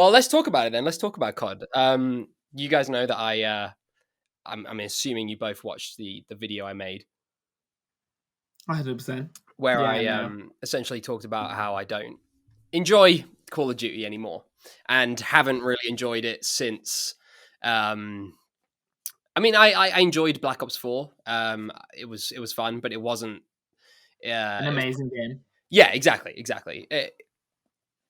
Well, let's talk about it then. Let's talk about COD. You guys know that I'm assuming you both watched the video I made 100%. where Yeah, I no. essentially talked about how I don't enjoy Call of Duty anymore and haven't really enjoyed it since. I mean, I enjoyed Black Ops 4. It was fun, but it wasn't. An It was amazing game. Yeah, exactly.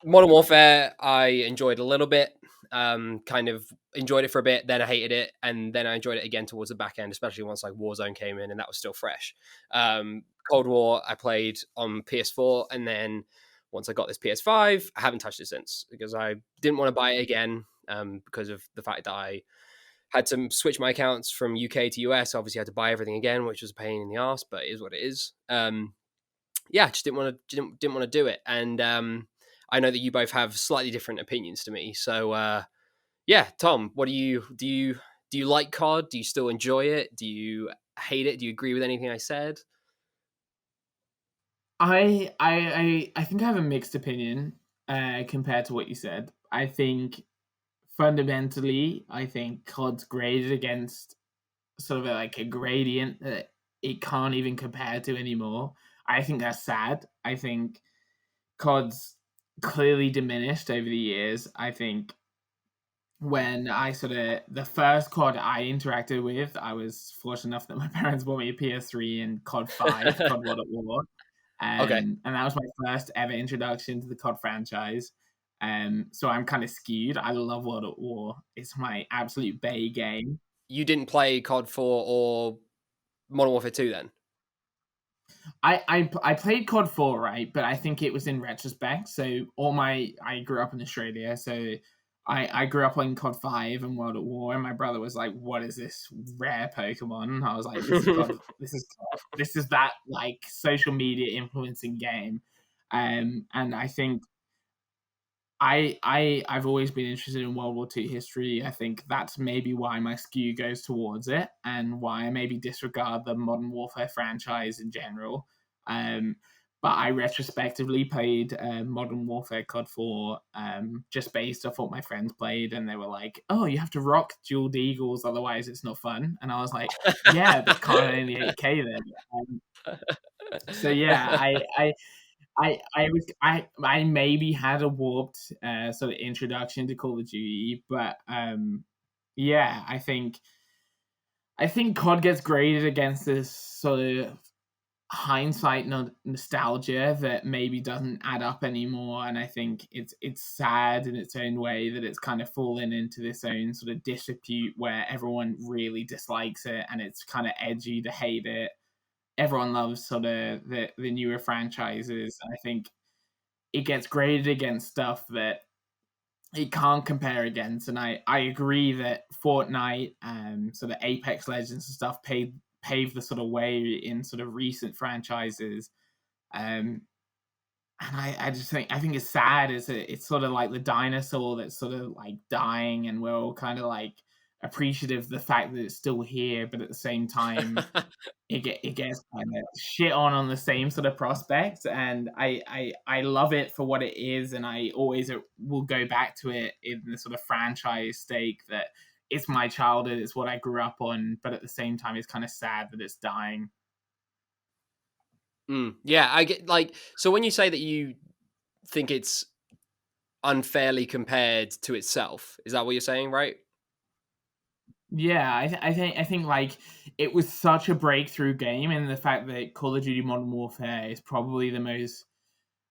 Modern Warfare, I enjoyed a little bit. Kind of enjoyed it for a bit, then I hated it, and then I enjoyed it again towards the back end, especially once like Warzone came in, and that was still fresh. Cold War, I played on PS4, and then once I got this PS5, I haven't touched it since because I didn't want to buy it again because of the fact that I had to switch my accounts from UK to US. Obviously, I had to buy everything again, which was a pain in the ass, but it is what it is. Yeah, just didn't want to do it, and I know that you both have slightly different opinions to me. So yeah, Tom, what do you like COD? Do you still enjoy it? Do you hate it? Do you agree with anything I said? I think I have a mixed opinion compared to what you said. I think fundamentally, I think COD's graded against sort of like a gradient that it can't even compare to anymore. I think that's sad. I think COD's clearly diminished over the years. I think when I sort of the first COD I interacted with, I was fortunate enough that my parents bought me a PS3 and COD 5, COD World at War. Okay, And that was my first ever introduction to the COD franchise. So I'm kind of skewed. I love World at War. It's my absolute bay game. you didn't play COD 4 or Modern Warfare 2 then? I played COD 4, right? But I think it was in retrospect. So I grew up in Australia, so I grew up playing COD 5 and World at War, and my brother was like, "What is this rare Pokemon?" And I was like, "This is COD. This is COD. This is that like social media influencing game." And I think I've always been interested in World War II history. I think that's maybe why my skew goes towards it, and why I maybe disregard the Modern Warfare franchise in general. Um, but I retrospectively played Modern Warfare COD 4 just based off what my friends played, and they were like, "Oh, you have to rock dual deagles, otherwise it's not fun." And I was like, "Yeah, but can't only 8K then." So yeah, I maybe had a warped sort of introduction to Call of Duty, but yeah, I think COD gets graded against this sort of hindsight nostalgia that maybe doesn't add up anymore, and I think it's sad in its own way that it's kind of fallen into this own sort of disrepute where everyone really dislikes it, and it's kind of edgy to hate it. Everyone loves sort of the newer franchises. I think it gets graded against stuff that it can't compare against. And I agree that Fortnite, sort of Apex Legends and stuff paved the sort of way in sort of recent franchises. Um, and I just think it's sad. It's sort of like the dinosaur that's sort of like dying, and we're all kind of like appreciative of the fact that it's still here, but at the same time, it gets kind of shit on the same sort of prospect, and I love it for what it is, and I always will go back to it in the sort of franchise stake that it's my childhood, it's what I grew up on, but at the same time, it's kind of sad that it's dying. Yeah, I get like so when you say that you think it's unfairly compared to itself, is that what you're saying, right? Yeah, I think like it was such a breakthrough game, and the fact that Call of Duty Modern Warfare is probably the most,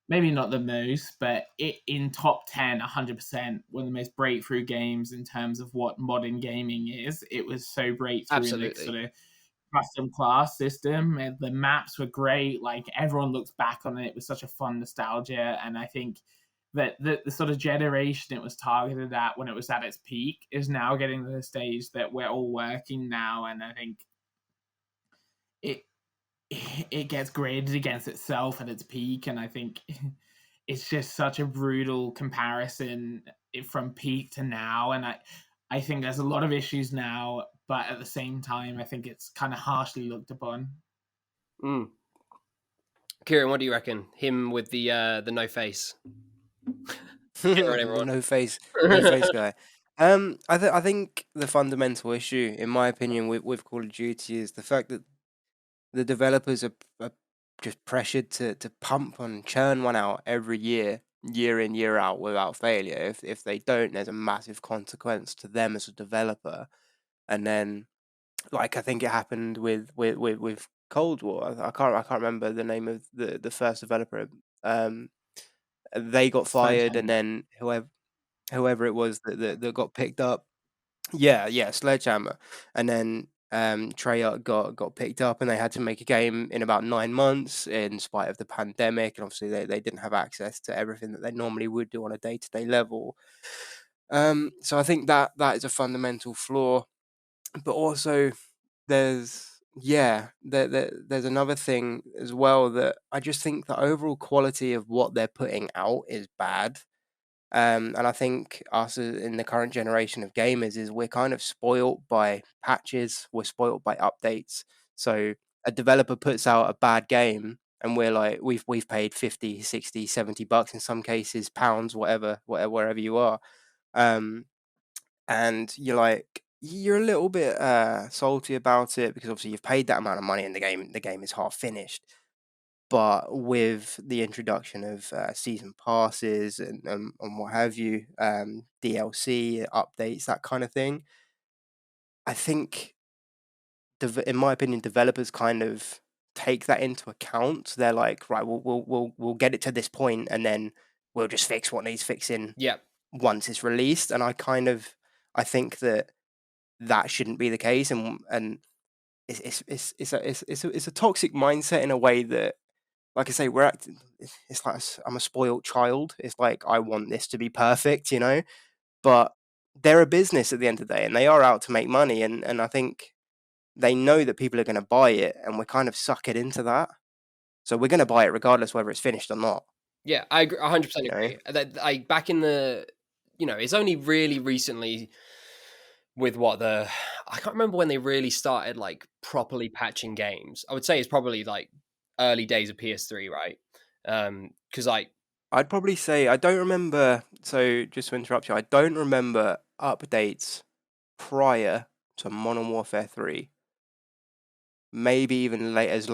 maybe not the most, but it in top 10, 100%, one of the most breakthrough games in terms of what modern gaming is. It was so breakthrough in the sort Absolutely. of custom class system, and the maps were great. Like everyone looks back on it with such a fun nostalgia, and I think that the sort of generation it was targeted at when it was at its peak is now getting to the stage that we're all working now, and I think it it gets graded against itself at its peak, and I think it's just such a brutal comparison from peak to now, and I think there's a lot of issues now, but at the same time, I think it's kind of harshly looked upon. Mm. Kieran, what do you reckon? Him with the no face. Cheer on The everyone. no face guy. I think the fundamental issue, in my opinion, with Call of Duty is the fact that the developers are just pressured to pump and churn one out every year, year in, year out, without failure. If they don't, there's a massive consequence to them as a developer. And then, like, I think it happened with Cold War. I can't remember the name of the first developer. Um, they got fired, and Sledgehammer. then whoever it was that got picked up. Yeah, Sledgehammer. And then Treyarch got picked up, and they had to make a game in about 9 months in spite of the pandemic, and obviously they didn't have access to everything that they normally would do on a day-to-day level. So I think that is a fundamental flaw. But also there's another thing as well, that I just think the overall quality of what they're putting out is bad. And I think us in the current generation of gamers is we're kind of spoilt by patches, we're spoilt by updates. So a developer puts out a bad game, and we're like, we've paid 50, 60, $70 in some cases, pounds, whatever, wherever you are. Um, and you're a little bit salty about it, because obviously you've paid that amount of money, and the game is half finished. But with the introduction of season passes and what have you, DLC updates, that kind of thing, I think, in my opinion, developers kind of take that into account. They're like, right, we'll get it to this point, and then we'll just fix what needs fixing Yeah, once it's released. And I think that shouldn't be the case, and it's a toxic mindset in a way that, like I say, it's like I'm a spoiled child. It's like I want this to be perfect, but they're a business at the end of the day, and they are out to make money, and I think they know that people are going to buy it, and we're kind of suckered into that. So we're going to buy it regardless whether it's finished or not. yeah, I agree, 100% You know? agree. That like back in the, it's only really recently with I can't remember when they really started like properly patching games. I would say it's probably like early days of PS3, right? Because like I'd probably say I don't remember. So just to interrupt you, I don't remember updates prior to Modern Warfare 3. Maybe even late as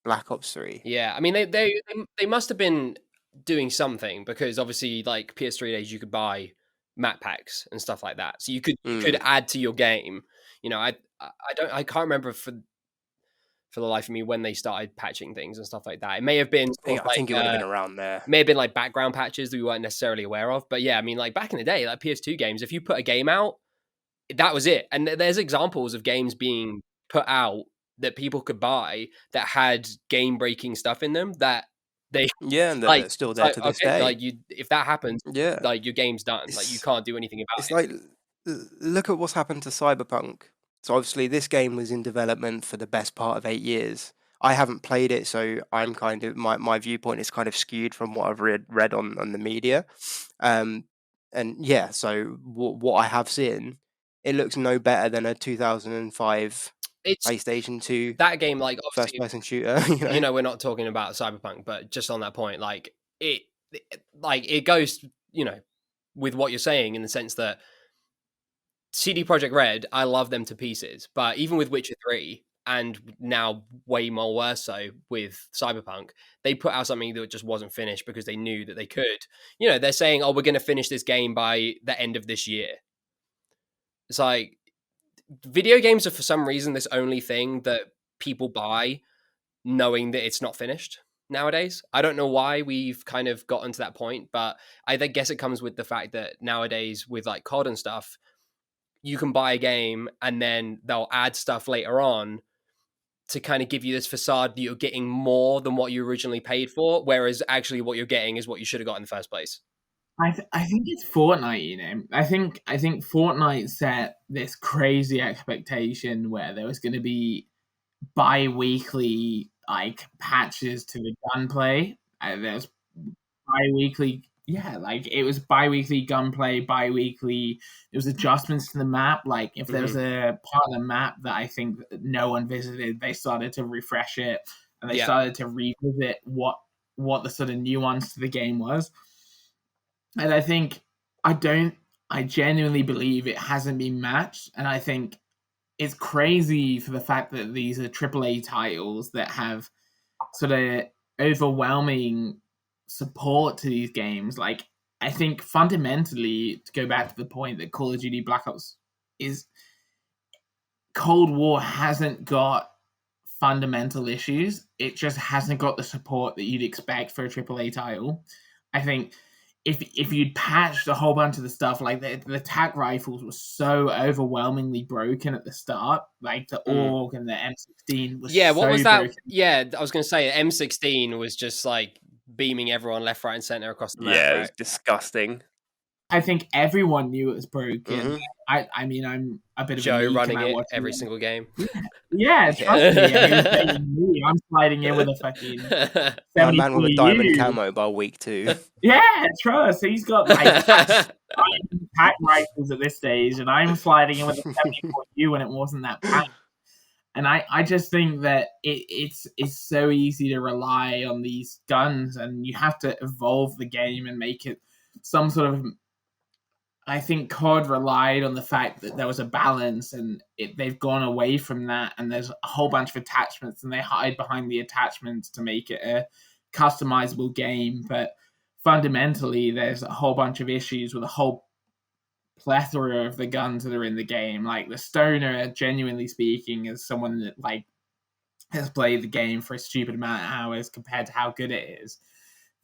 Black Ops 3. yeah, I mean they must have been doing something, because obviously like PS3 days you could buy map packs and stuff like that, so you could Mm. add to your game. I can't remember for the life of me when they started patching things and stuff like that. It may have been sort of I think it would have been around there. may have been like background patches that we weren't necessarily aware of. But yeah, I mean, like back in the day, like PS2 games, if you put a game out, that was it. And there's examples of games being put out that people could buy that had game breaking stuff in them that they Yeah, and like. that's still It's there like, to this okay, day. like if that happens, Yeah, like your game's done. Like you it's can't do anything about it's it. like, look at what's happened to Cyberpunk. So obviously this game was in development for the best part of 8 years. I haven't played it, so I'm kind of my viewpoint is kind of skewed from what I've read on the media. Um, and yeah, so what I have seen, it looks no better than a 2005 It's PlayStation 2 that game, like first obviously, person shooter. we're not talking about Cyberpunk, but just on that point, it goes, with what you're saying, in the sense that CD Projekt Red, I love them to pieces, but even with Witcher 3, and now way more worse so with Cyberpunk, they put out something that just wasn't finished because they knew that they could. They're saying, "Oh, we're going to finish this game by the end of this year." It's like video games are for some reason this only thing that people buy knowing that it's not finished nowadays. I don't know why we've kind of gotten to that point, but I guess it comes with the fact that nowadays with like COD and stuff, you can buy a game and then they'll add stuff later on to kind of give you this facade that you're getting more than what you originally paid for, whereas actually what you're getting is what you should have got in the first place. I think it's Fortnite. I think Fortnite set this crazy expectation where there was going to be bi-weekly like patches to the gunplay. There's bi-weekly, yeah, like it was bi-weekly gunplay, bi-weekly. There was adjustments to the map. Like if there was a part of the map that I think no one visited, they started to refresh it, and they Yeah. started to revisit what what the sort of nuance to the game was. And I genuinely believe it hasn't been matched. And I think it's crazy for the fact that these are AAA titles that have sort of overwhelming support to these games. Like, I think fundamentally, to go back to the point that Call of Duty Black Ops is, Cold War hasn't got fundamental issues. It just hasn't got the support that you'd expect for a AAA title. I think if you'd patched a whole bunch of the stuff, like the attack rifles were so overwhelmingly broken at the start, like the AUG and the M16 was what was that? broken. Yeah, I was going to say M16 was just like beaming everyone left, right, and center across the map. Yeah, right? it was disgusting. I think everyone knew it was broken. Mhm. I mean, I'm a bit of Joe a geek running and I it watch every it. single game. Yeah, trust me. I mean, I'm sliding in with a fucking My man with a diamond 72. camo by week 2. Yeah, trust. He's got like attack rifles at this stage, and I'm sliding in with a 74U when it wasn't that bad. And I just think that it's so easy to rely on these guns, and you have to evolve the game and make it some sort of. I think COD relied on the fact that there was a balance, and they've gone away from that, and there's a whole bunch of attachments, and they hide behind the attachments to make it a customizable game. But fundamentally, there's a whole bunch of issues with a whole plethora of the guns that are in the game. Like the Stoner, genuinely speaking, as someone that like has played the game for a stupid amount of hours compared to how good it is,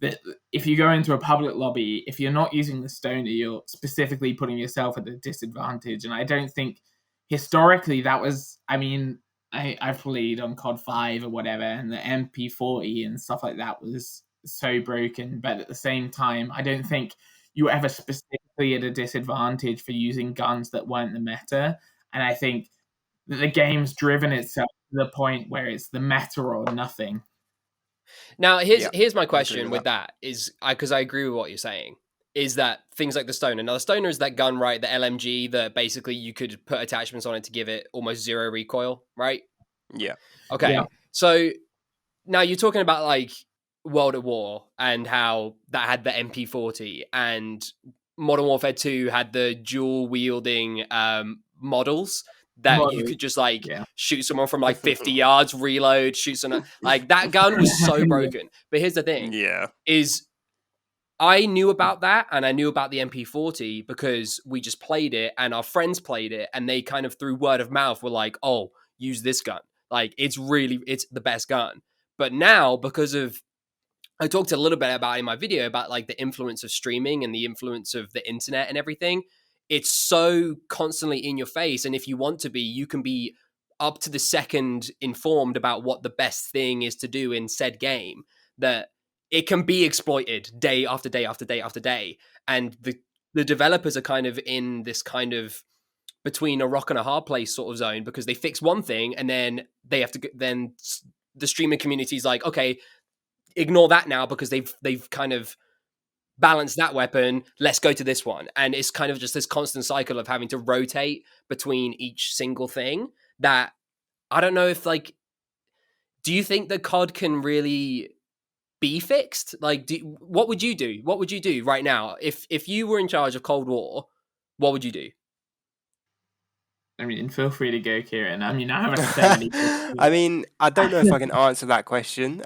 that if you go into a public lobby, if you're not using the Stoner, you're specifically putting yourself at a disadvantage. And I don't think historically that was, I mean, I've played on COD 5 or whatever, and the MP40 and stuff like that was so broken. But at the same time, I don't think you were ever specifically at a disadvantage for using guns that weren't the meta. And I think that the game's driven itself to the point where it's the meta or nothing. Now, here's my with question with that is because I agree with what you're saying. Is that things like the Stoner? Now, the Stoner is that gun, right? The LMG that basically you could put attachments on it to give it almost zero recoil, right? Yeah. Okay. Yeah. So now you're talking about like World at War and how that had the MP40, and Modern Warfare 2 had the dual wielding models that you could just like shoot someone from like 50 yards, reload, shoot someone. Like that gun was so broken. But here's the thing: is I knew about that, and I knew about the MP40 because we just played it, and our friends played it, and they kind of through word of mouth were like, "Oh, use this gun. Like it's the best gun." But now, because of I talked a little bit about in my video about like the influence of streaming and the influence of the internet and everything. It's so constantly in your face. And if you want to be, you can be up to the second informed about what the best thing is to do in said game, that it can be exploited day after day after day after day. And the developers are kind of in this kind of between a rock and a hard place sort of zone, because they fix one thing and then they have to, then the streaming community is like, okay, ignore that now because they've kind of balance that weapon, let's go to this one. And it's kind of just this constant cycle of having to rotate between each single thing that I don't know if like, do you think that COD can really be fixed? Like, what would you do? What would you do right now? If you were in charge of Cold War, what would you do? I mean, feel free to go, Kieran. I mean, I haven't said anything. I mean, I don't know if I can answer that question,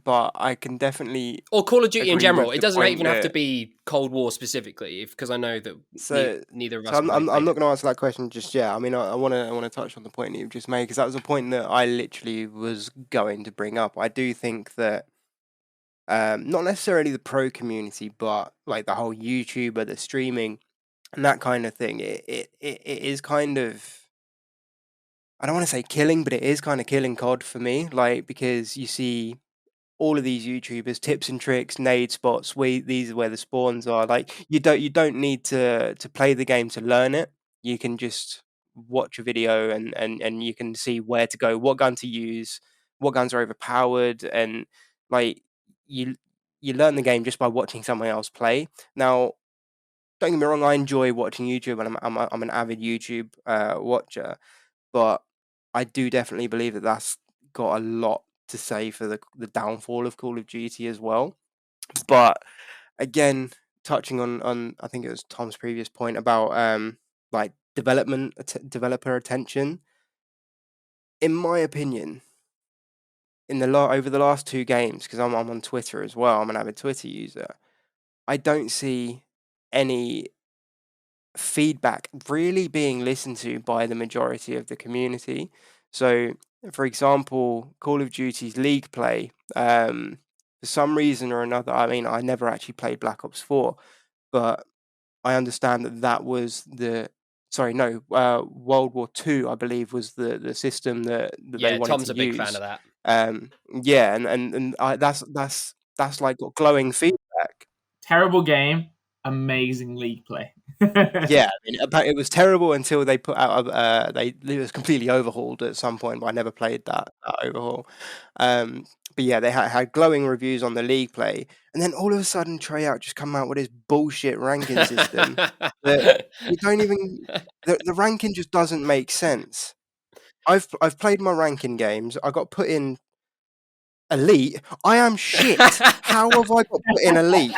but I can definitely. Or Call of Duty in agree general. with It the doesn't point even have to that- be Cold War specifically, because I know that neither of us. So I'm not going to answer that question just yet. I mean, I want to touch on the point that you've just made, because that was a point that I literally was going to bring up. I do think that not necessarily the pro community, but like the whole YouTuber, the streaming, and that kind of thing. It is kind of, I don't want to say killing, but it is kind of killing COD for me. Like, because you see all of these YouTubers, tips and tricks, nade spots. These are where the spawns are. Like, you don't need to play the game to learn it. You can just watch a video and you can see where to go, what gun to use, what guns are overpowered, and like you learn the game just by watching someone else play. Now, don't get me wrong, I enjoy watching YouTube, and I'm an avid YouTube watcher, but I do definitely believe that that's got a lot to say for the downfall of Call of Duty as well. But again, touching on I think it was Tom's previous point about like developer attention. In my opinion, over the last 2 games, because I'm on Twitter as well, I'm an avid Twitter user, I don't see any feedback really being listened to by the majority of the community. So, for example, Call of Duty's League play, for some reason or another, I mean, I never actually played Black Ops 4, but I understand that was World War II, I believe, was the system that they wanted Tom's to a big use. fan of that. Yeah, and that's like got glowing feedback. Terrible game, amazing League play. Yeah, I mean, it was terrible until they put out it was completely overhauled at some point, but I never played that overhaul. But yeah, they had glowing reviews on the League play, and then all of a sudden Treyarch just come out with this bullshit ranking system that you don't even the ranking just doesn't make sense. I've played my ranking games. I got put in Elite. I am shit. How have I got put in Elite?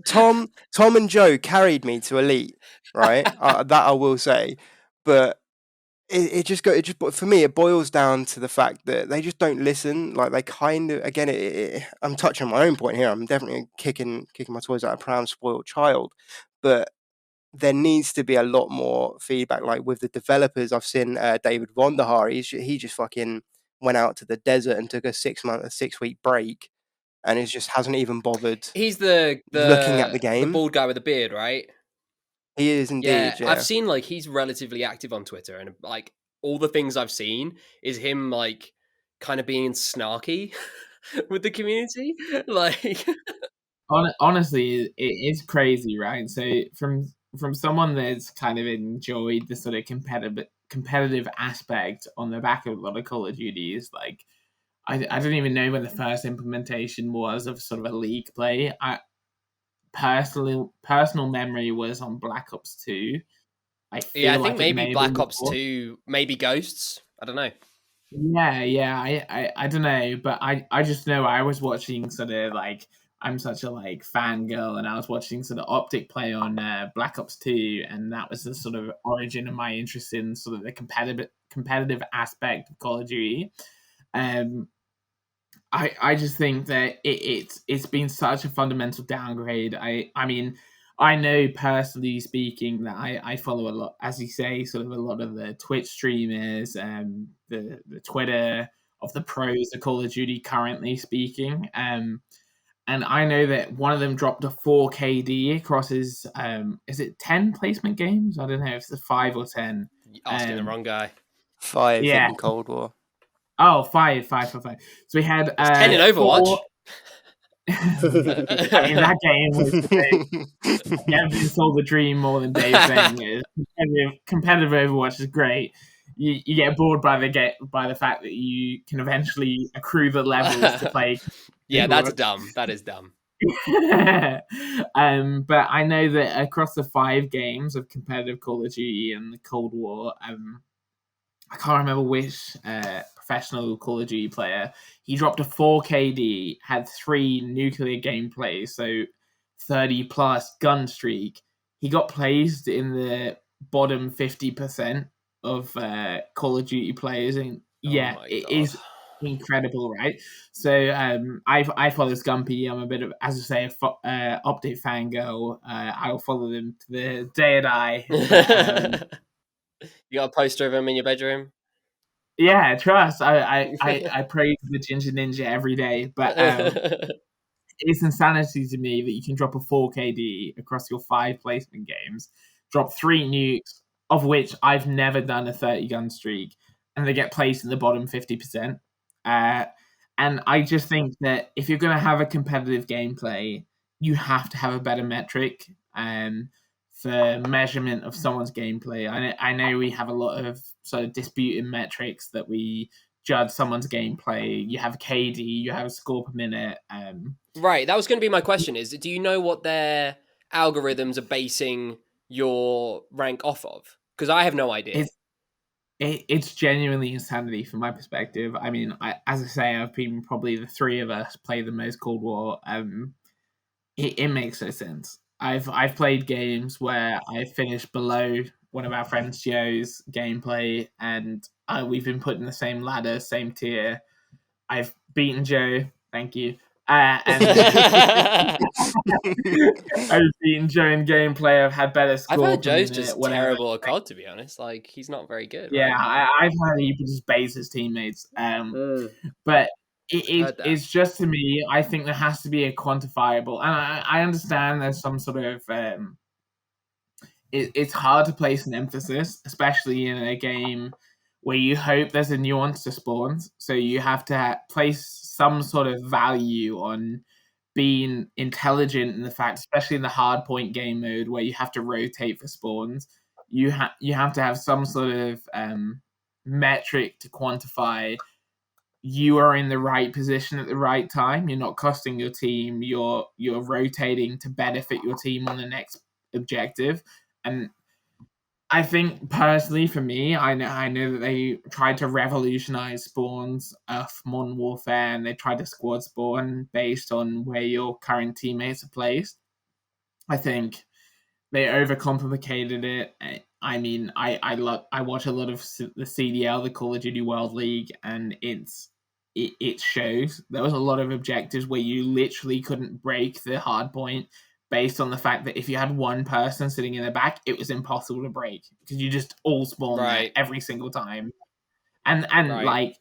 Tom and Joe carried me to Elite, right? That I will say, but for me, it boils down to the fact that they just don't listen. Like they kind of, again, I'm touching on my own point here. I'm definitely kicking my toys out of pram, spoiled child, but there needs to be a lot more feedback. Like with the developers, I've seen David Vonderhaar. He just fucking went out to the desert and took a 6-week break, and it just hasn't even bothered. He's the looking at the game. the bald guy with the beard, right? He is indeed. Yeah, I've seen like he's relatively active on Twitter, and like all the things I've seen is him like kind of being snarky with the community. Like, honestly, it is crazy, right? So from someone that's kind of enjoyed the sort of competitive aspect on the back of a lot of Call of Duty, is like I don't even know when the first implementation was of sort of a League play. Personal memory was on Black Ops 2. I think maybe Black Ops 2, maybe Ghosts. I don't know. Yeah. I don't know, but I just know I was watching sort of like, I'm such a like fangirl, and I was watching sort of Optic play on Black Ops 2, and that was the sort of origin of my interest in sort of the competitive aspect of Call of Duty. I just think that it's been such a fundamental downgrade. I mean, I know personally speaking that I follow a lot, as you say, sort of a lot of the Twitch streamers, the Twitter of the pros of Call of Duty currently speaking. And I know that one of them dropped a 4 KD across his, is it 10 placement games? I don't know if it's 5 or 10. Asking the wrong guy. 5 in Cold War. Oh, 5. So we had 10 in Overwatch. I mean, that game was great. Never sold the dream more than Dave saying. Competitive Overwatch is great. You get bored by the fact that you can eventually accrue the levels to play. Yeah, that's dumb. That is dumb. But I know that across the 5 games of competitive Call of Duty and the Cold War, I can't remember which professional Call of Duty player. He dropped a 4 KD, had 3 nuclear gameplays, so 30 plus gun streak. He got placed in the bottom 50% of Call of Duty players, and yeah, it is incredible, right? So I follow Scumpy. I'm a bit of, as I say, Optic fangirl. I'll follow them to the day I die. You got a poster of him in your bedroom? Yeah, trust. I praise the Ginger Ninja every day, but it's insanity to me that you can drop a 4 KD across your 5 placement games, drop 3 nukes, of which I've never done a 30 gun streak, and they get placed in the bottom 50%. And I just think that if you're going to have a competitive gameplay, you have to have a better metric for measurement of someone's gameplay. I know we have a lot of sort of disputed metrics that we judge someone's gameplay. You have KD, you have score per minute. Right, that was going to be my question, is do you know what their algorithms are basing your rank off of? Because I have no idea. it's genuinely insanity from my perspective. I mean, as I say, I've been probably the three of us play the most Cold War. It makes no sense. I've played games where I finished below one of our friends Joe's gameplay, and we've been put in the same ladder, same tier. I've beaten Joe, thank you, and I've beaten Joe in gameplay. I've had better I've score. heard Joe's per minute, just whatever. terrible at COD, to be honest. Like, he's not very good, Yeah, right? I've heard he just baits his teammates. But Heard that. it's just, to me, I think there has to be a quantifiable, and I understand there's some sort of it's hard to place an emphasis, especially in a game where you hope there's a nuance to spawns. So you have to place some sort of value on being intelligent in the fact, especially in the hard point game mode where you have to rotate for spawns. You have to have some sort of metric to quantify you are in the right position at the right time. You're not costing your team. You're rotating to benefit your team on the next objective. And I think personally, for me, I know that they tried to revolutionize spawns of Modern Warfare, and they tried to squad spawn based on where your current teammates are placed. I think they overcomplicated it. I mean, I watch a lot of the CDL, the Call of Duty World League, and it shows there was a lot of objectives where you literally couldn't break the hard point based on the fact that if you had one person sitting in the back, it was impossible to break because you just all spawn there every single time. And like,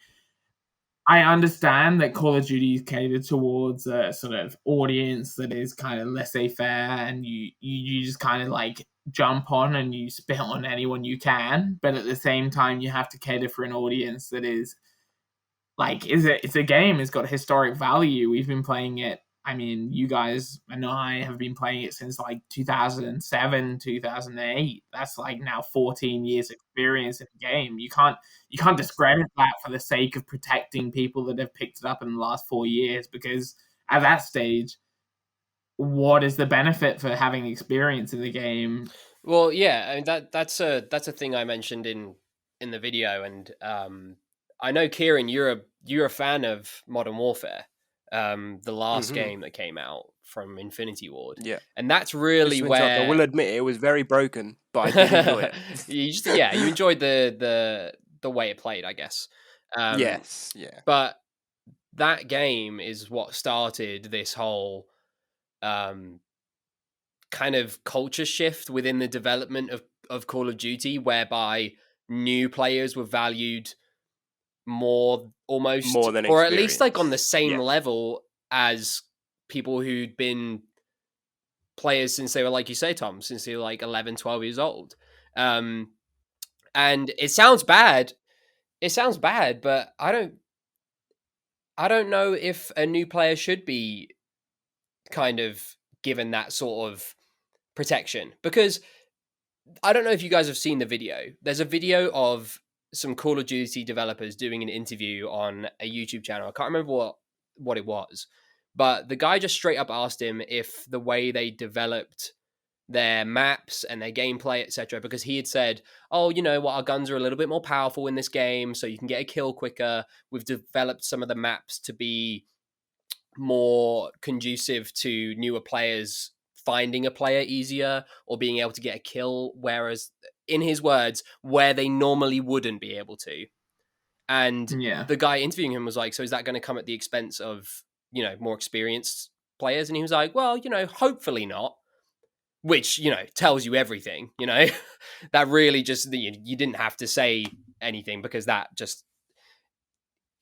I understand that Call of Duty is catered towards a sort of audience that is kind of laissez-faire, and you just kind of like jump on and you spit on anyone you can, but at the same time you have to cater for an audience that is like, it's a game, it's got historic value. We've been playing it. I mean, you guys and I have been playing it since like 2007, 2008. That's like now 14 years experience in the game. You can't discredit that for the sake of protecting people that have picked it up in the last 4 years, because at that stage, what is the benefit for having experience in the game? Well, yeah, I mean that's a thing I mentioned in the video, and I know, Kieran, you're a fan of Modern Warfare, the last game that came out from Infinity Ward. Yeah, and that's really where I will admit it was very broken, but I did enjoy it. you enjoyed the way it played, I guess. Yes, yeah. But that game is what started this whole kind of culture shift within the development of Call of Duty, whereby new players were valued more than, or at least like on the same level as people who'd been players since they were, like you say, Tom, since they were like 11, 12 years old. And it sounds bad, but I don't know if a new player should be kind of given that sort of protection, because I don't know if you guys have seen the video. There's a video of some Call of Duty developers doing an interview on a YouTube channel. I can't remember what it was, but the guy just straight up asked him if the way they developed their maps and their gameplay, etc., because he had said, oh, you know what, our guns are a little bit more powerful in this game, so you can get a kill quicker. We've developed some of the maps to be more conducive to newer players finding a player easier or being able to get a kill, whereas, in his words, where they normally wouldn't be able to. And the guy interviewing him was like, so is that going to come at the expense of, more experienced players? And he was like, well, hopefully not. Which, tells you everything, that really just, you didn't have to say anything, because that just,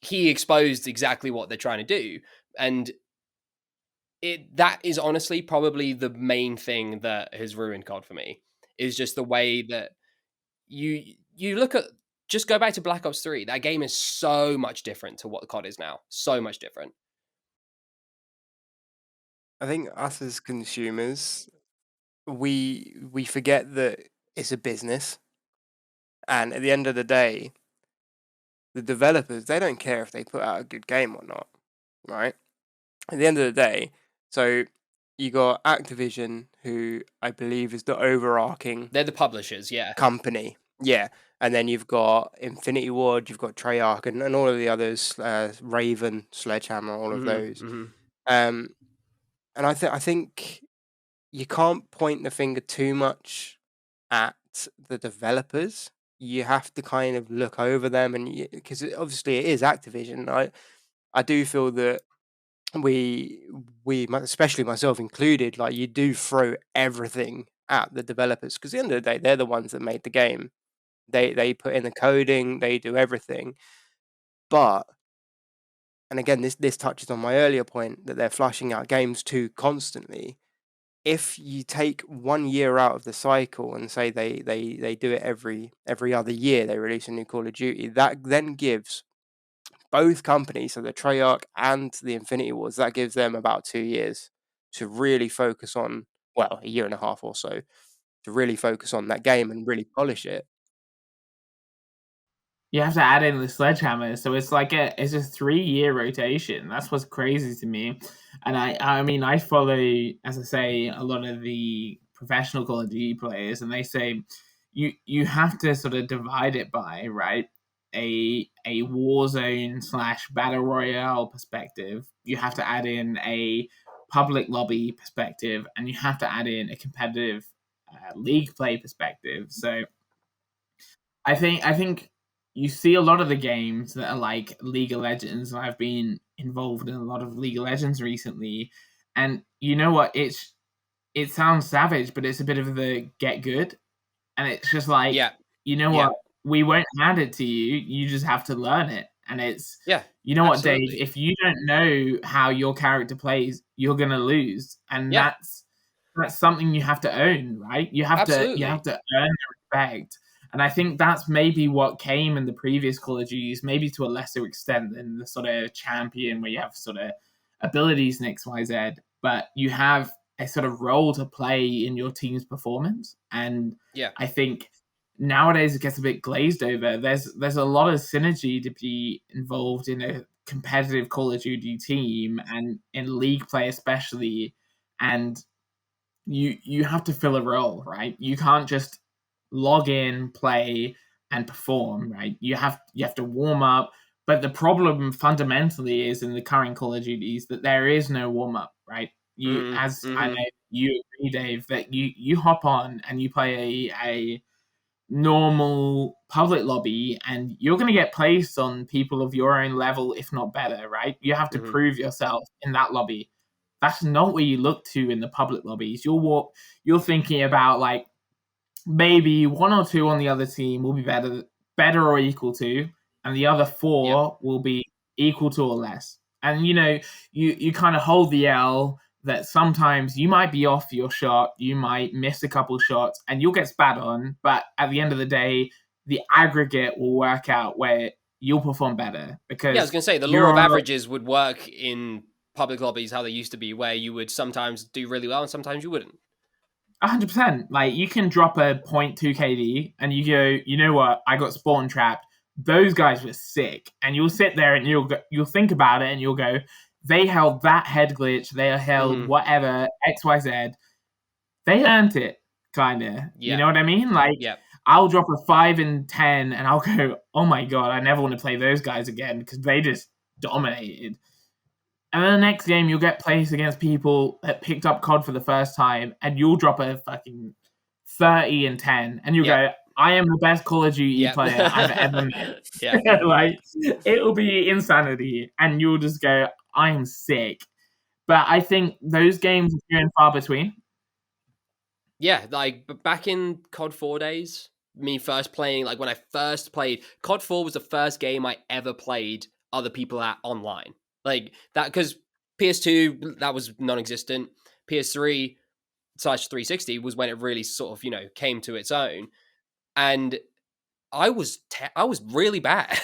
he exposed exactly what they're trying to do. And that is honestly probably the main thing that has ruined COD for me, is just the way that you look at, just go back to Black Ops 3. That game is so much different to what COD is now. So much different. I think us as consumers, we forget that it's a business, and at the end of the day, the developers, they don't care if they put out a good game or not, right? At the end of the day, so you got Activision, who I believe is the overarching... They're the publishers, yeah. ...company. Yeah. And then you've got Infinity Ward, you've got Treyarch, and all of the others, Raven, Sledgehammer, all of those. And I think you can't point the finger too much at the developers. You have to kind of look over them, and because obviously it is Activision. I do feel that we, especially myself included, like, you do throw everything at the developers, because at the end of the day, they're the ones that made the game. They put in the coding, they do everything. But, and again, this touches on my earlier point that they're flushing out games too constantly. If you take 1 year out of the cycle and say they do it every other year, they release a new Call of Duty, that then gives both companies, so the Treyarch and the Infinity Wars, that gives them about 2 years to really focus on, well, a year and a half or so, to really focus on that game and really polish it. You have to add in the Sledgehammer, so it's like it's a 3-year rotation. That's what's crazy to me. And I mean, I follow, as I say, a lot of the professional Call of Duty players, and they say you have to sort of divide it by, right, a Warzone / Battle Royale perspective. You have to add in a public lobby perspective, and you have to add in a competitive league play perspective. So I think you see a lot of the games that are like League of Legends, and I've been involved in a lot of League of Legends recently. And you know what? It sounds savage, but it's a bit of the get good. And it's just like, you know what? We won't hand it to you. You just have to learn it. And it's, you know absolutely. what, Dave? If you don't know how your character plays, you're gonna lose. And that's something you have to own, right? You have to earn the respect. And I think that's maybe what came in the previous Call of Duties, maybe to a lesser extent than the sort of champion where you have sort of abilities and XYZ, but you have a sort of role to play in your team's performance. And I think nowadays it gets a bit glazed over. There's a lot of synergy to be involved in a competitive Call of Duty team and in league play especially. And you have to fill a role, right? You can't just log in, play, and perform, right? You have to warm up. But the problem fundamentally is in the current Call of Duty is that there is no warm up, right? I know you agree, Dave, that you hop on and you play a normal public lobby, and you're going to get placed on people of your own level, if not better, right? You have to prove yourself in that lobby. That's not what you look to in the public lobbies. You're thinking about, like, maybe 1 or 2 on the other team will be better or equal to, and the other 4 will be equal to or less. And you kind of hold the L that sometimes you might be off your shot, you might miss a couple shots, and you'll get spat on. But at the end of the day, the aggregate will work out where you'll perform better. Because I was going to say the law of averages would work in public lobbies how they used to be, where you would sometimes do really well and sometimes you wouldn't. 100%. Like, you can drop a 0.2 KD and you go, you know what, I got spawn trapped. Those guys were sick. And you'll sit there and you'll think about it and you'll go, they held that head glitch, they held whatever, XYZ. They earned it, kind of. You know what I mean? Like, I'll drop a 5 and 10 and I'll go, oh my God, I never want to play those guys again because they just dominated. And then the next game, you'll get placed against people that picked up COD for the first time, and you'll drop a fucking 30 and 10, and you'll go, I am the best Call of Duty player I've ever met. Like, it'll be insanity, and you'll just go, I am sick. But I think those games are few and far between. Yeah, like back in COD 4 days, me first playing, like when I first played, COD 4 was the first game I ever played other people at online. Like that, because PS2, that was non-existent. PS3 / 360 was when it really sort of, came to its own. And I was really bad.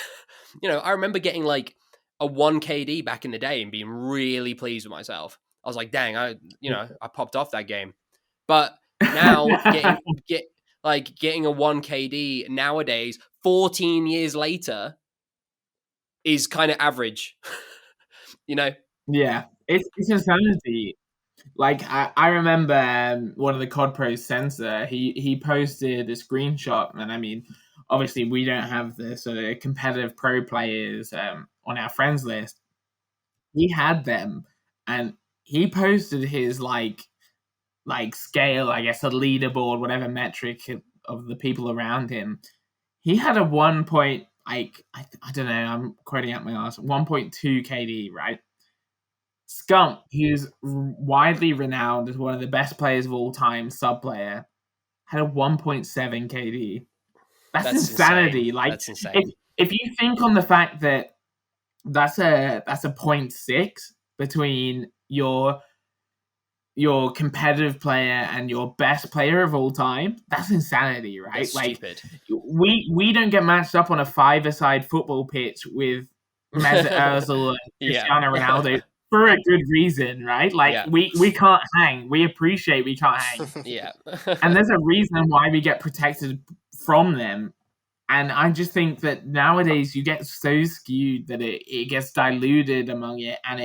I remember getting like a 1 KD back in the day and being really pleased with myself. I was like, dang, I popped off that game. But now getting a 1 KD nowadays, 14 years later, is kind of average. Yeah, it's insanity. Like, I remember one of the COD pros, Sensor, he posted a screenshot, and I mean, obviously we don't have the sort of competitive pro players on our friends list. He had them, and he posted his like scale, I guess, a leaderboard, whatever metric of the people around him. He had a 1 point, like, I don't know, I'm quoting out my ass, 1.2 KD, right? Scump, who's widely renowned as one of the best players of all time, sub player, had a 1.7 KD. That's insanity. Insane. Like, That's insane. if you think on the fact that that's a 0.6 between your competitive player and your best player of all time, that's insanity, right? That's like stupid. we don't get matched up on a five-a-side football pitch with Mesut Ozil and Cristiano Ronaldo for a good reason, right? Like we can't hang. We appreciate we can't hang. Yeah. And there's a reason why we get protected from them. And I just think that nowadays you get so skewed that it gets diluted among it, and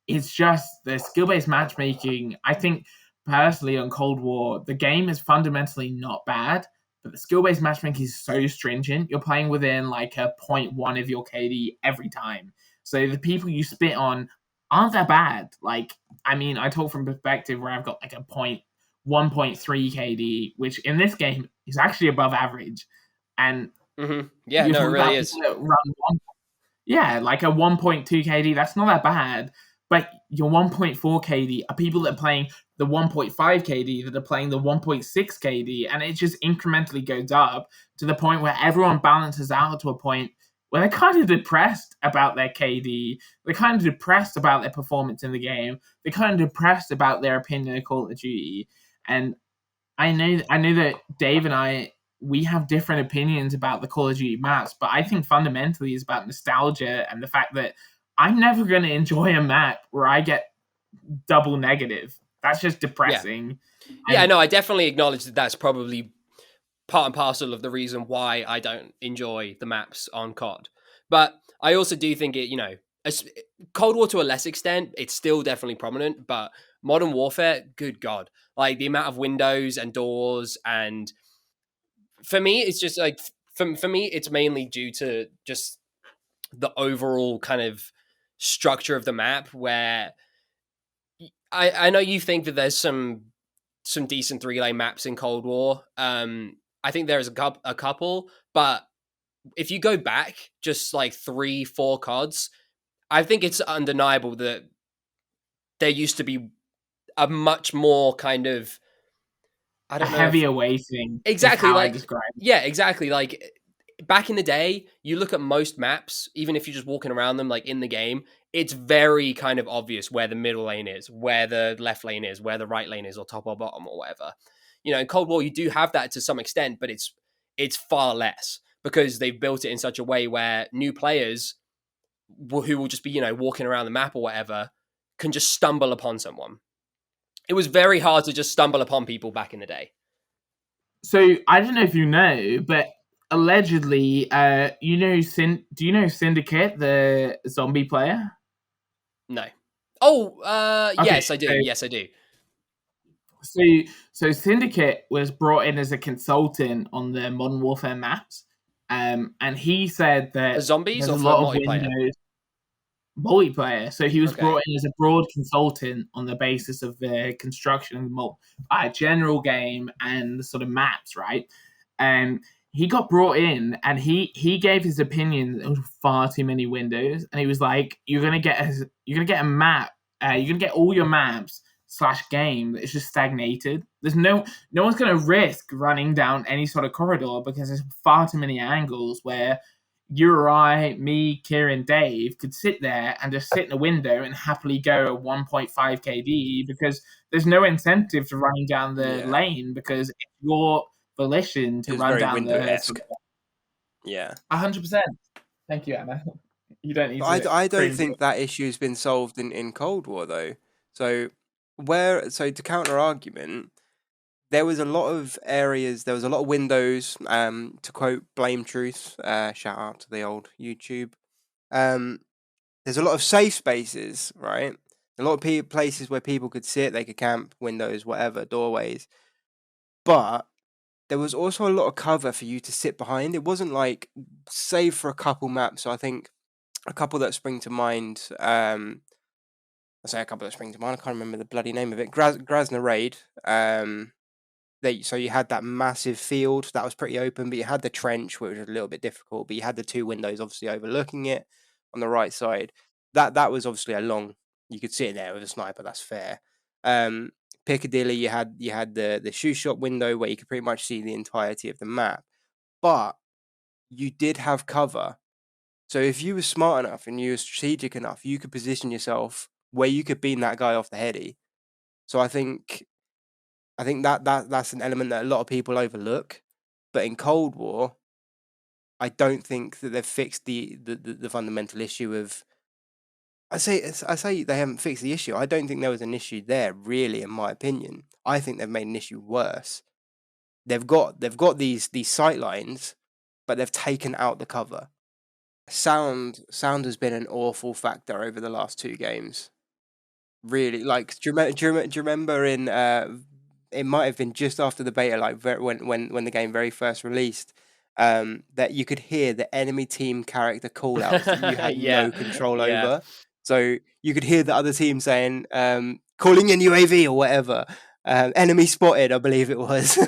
it's just the skill-based matchmaking. I think personally on Cold War, the game is fundamentally not bad, but the skill-based matchmaking is so stringent. You're playing within like a 0.1 of your KD every time. So the people you spit on aren't that bad. Like, I mean, I talk from perspective where I've got like a 1.3 KD, which in this game is actually above average. And yeah, no, it really is. Yeah, like a 1.2 KD, that's not that bad. But your 1.4 KD are people that are playing the 1.5 KD that are playing the 1.6 KD, and it just incrementally goes up to the point where everyone balances out to a point where they're kind of depressed about their KD. They're kind of depressed about their performance in the game. They're kind of depressed about their opinion of Call of Duty. And I know that Dave and we have different opinions about the Call of Duty maps, but I think fundamentally it's about nostalgia and the fact that I'm never going to enjoy a map where I get double negative. That's just depressing. Yeah, no, I definitely acknowledge that that's probably part and parcel of the reason why I don't enjoy the maps on COD. But I also do think it, Cold War to a less extent, it's still definitely prominent, but Modern Warfare, good God. Like the amount of windows and doors, and for me, it's just like, for me, it's mainly due to just the overall kind of structure of the map, where I know you think that there's some decent 3-lane maps in Cold War. I think there's a couple, but if you go back just like 3-4 CODs, I think it's undeniable that there used to be a much more kind of, I don't know, heavier weighting. Exactly, like exactly. Like back in the day, you look at most maps, even if you're just walking around them, like in the game, it's very kind of obvious where the middle lane is, where the left lane is, where the right lane is, or top or bottom or whatever. In Cold War, you do have that to some extent, but it's far less because they've built it in such a way where new players who will just be, walking around the map or whatever, can just stumble upon someone. It was very hard to just stumble upon people back in the day. So I don't know if you know, but allegedly, do you know Syndicate, the zombie player? No. Oh, okay, yes, I do. Yes, I do. So Syndicate was brought in as a consultant on the Modern Warfare maps, and he said that for zombies or a for lot multiplayer? Of Windows multiplayer. So he was brought in as a broad consultant on the basis of the construction of the general game and the sort of maps, right? And he got brought in, and he gave his opinion that there was far too many windows, and he was like, "You're gonna get a map. You're gonna get all your maps / game that is just stagnated. There's no one's gonna risk running down any sort of corridor because there's far too many angles where you or I, me, Kieran, Dave could sit there and just sit in a window and happily go at 1.5 KD because there's no incentive to running down the lane because it's your volition to run down the. Yeah, 100%. Thank you, Anna. You don't need. I don't think that issue has been solved in Cold War though. So to counter argument, there was a lot of areas, there was a lot of windows, to quote Blame Truth, shout out to the old YouTube. There's a lot of safe spaces, right? A lot of places where people could sit, they could camp, windows, whatever, doorways. But there was also a lot of cover for you to sit behind. It wasn't like, save for a couple maps. So I think a couple that spring to mind. I say a couple that spring to mind. I can't remember the bloody name of it. Grasna Raid. So you had that massive field that was pretty open, but you had the trench, which was a little bit difficult. But you had the two windows obviously overlooking it on the right side. That was obviously a long. You could sit in there with a sniper. That's fair. Piccadilly, you had the shoe shop window where you could pretty much see the entirety of the map, but you did have cover. So if you were smart enough and you were strategic enough, you could position yourself where you could beam that guy off the heady. So I think that's an element that a lot of people overlook. But in Cold War, I don't think that they've fixed the fundamental issue of. I say they haven't fixed the issue. I don't think there was an issue there, really, in my opinion. I think they've made an issue worse. They've got these sight lines, but they've taken out the cover. Sound has been an awful factor over the last 2 games. Really, like, do you remember in it might have been just after the beta, like when the game very first released, that you could hear the enemy team character call outs that you had Yeah, no control yeah. over. So you could hear the other team saying, calling in UAV or whatever. Enemy spotted, I believe it was.